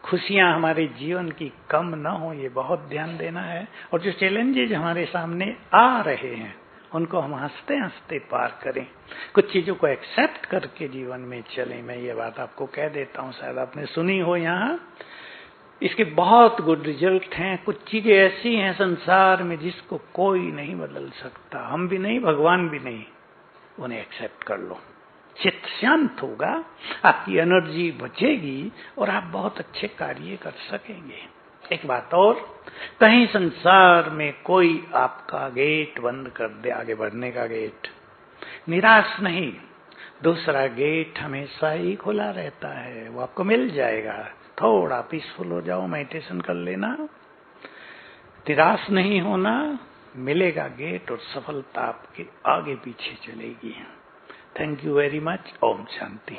खुशियां हमारे जीवन की कम न हो, ये बहुत ध्यान देना है। और जो चैलेंजेज हमारे सामने आ रहे हैं उनको हम हंसते हंसते पार करें, कुछ चीजों को एक्सेप्ट करके जीवन में चलें। मैं ये बात आपको कह देता हूं, शायद आपने सुनी हो, यहाँ इसके बहुत गुड रिजल्ट हैं। कुछ चीजें ऐसी हैं संसार में जिसको कोई नहीं बदल सकता, हम भी नहीं, भगवान भी नहीं। उन्हें एक्सेप्ट कर लो, चित्त शांत होगा, आपकी एनर्जी बचेगी और आप बहुत अच्छे कार्य कर सकेंगे। एक बात और, कहीं संसार में कोई आपका गेट बंद कर दे, आगे बढ़ने का गेट, निराश नहीं, दूसरा गेट हमेशा ही खुला रहता है, वो आपको मिल जाएगा। थोड़ा पीसफुल हो जाओ, मेडिटेशन कर लेना, निराश नहीं होना, मिलेगा गेट और सफलता आपके आगे पीछे चलेगी। Thank you very much. Om Shanti.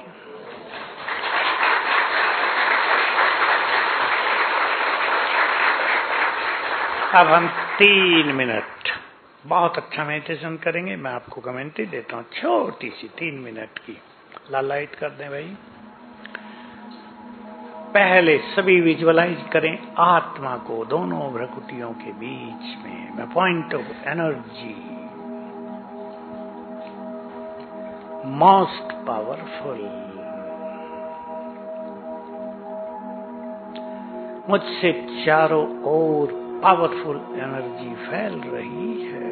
अब हम 3 मिनट बहुत अच्छा मेडिटेशन करेंगे। मैं आपको कमेंट्री देता हूँ छोटी सी 3 मिनट की। लाइट कर दें भाई। पहले सभी विजुअलाइज करें आत्मा को दोनों भ्रकुटियों के बीच में, the point of energy, most powerful. मुझसे चारों ओर पावरफुल एनर्जी फैल रही है।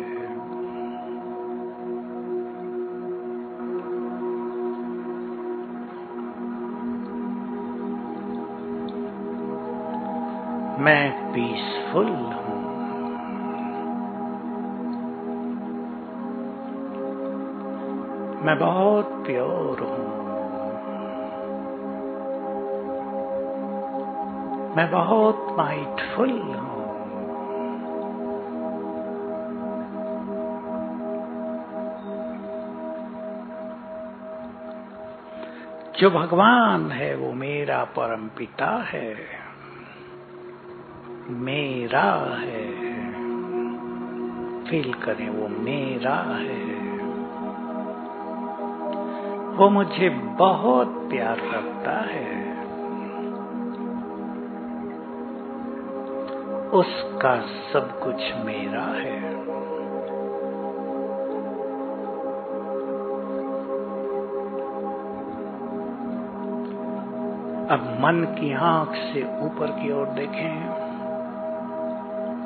मैं पीसफुल हूं। मैं बहुत प्योर हूं। मैं बहुत माइंडफुल हूं। जो भगवान है वो मेरा परम पिता है, मेरा है। फील करें वो मेरा है। वो मुझे बहुत प्यार करता है। उसका सब कुछ मेरा है। अब मन की आंख से ऊपर की ओर देखें।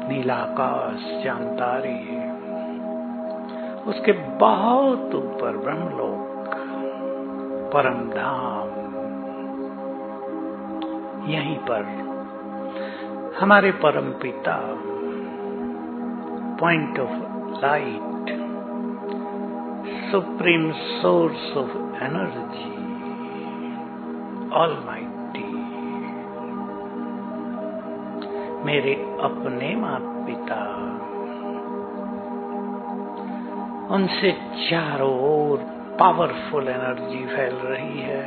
नीला आकाश, चांद, तारे, उसके बहुत ऊपर ब्रह्मलोक, परम धाम। यहीं पर हमारे परम पिता, point of light, supreme source of energy, almighty, मेरे अपने माता पिता, उनसे चारों ओर पावरफुल एनर्जी फैल रही है।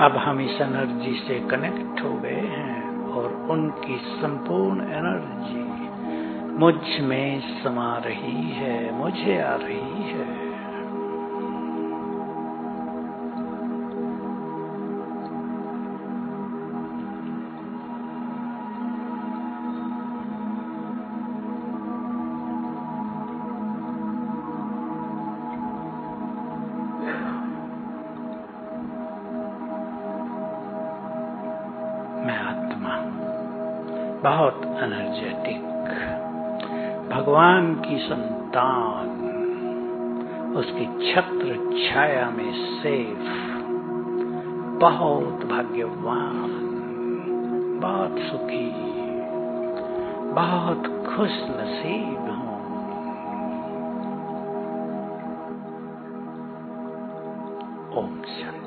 अब हम इस एनर्जी से कनेक्ट हो गए हैं और उनकी संपूर्ण एनर्जी मुझ में समा रही है, मुझे आ रही है। मैं आत्मा बहुत एनर्जेटिक, भगवान की संतान, उसकी छत्र छाया में सेफ, बहुत भाग्यवान, बहुत सुखी, बहुत खुश नसीब हूं। ओम शांति।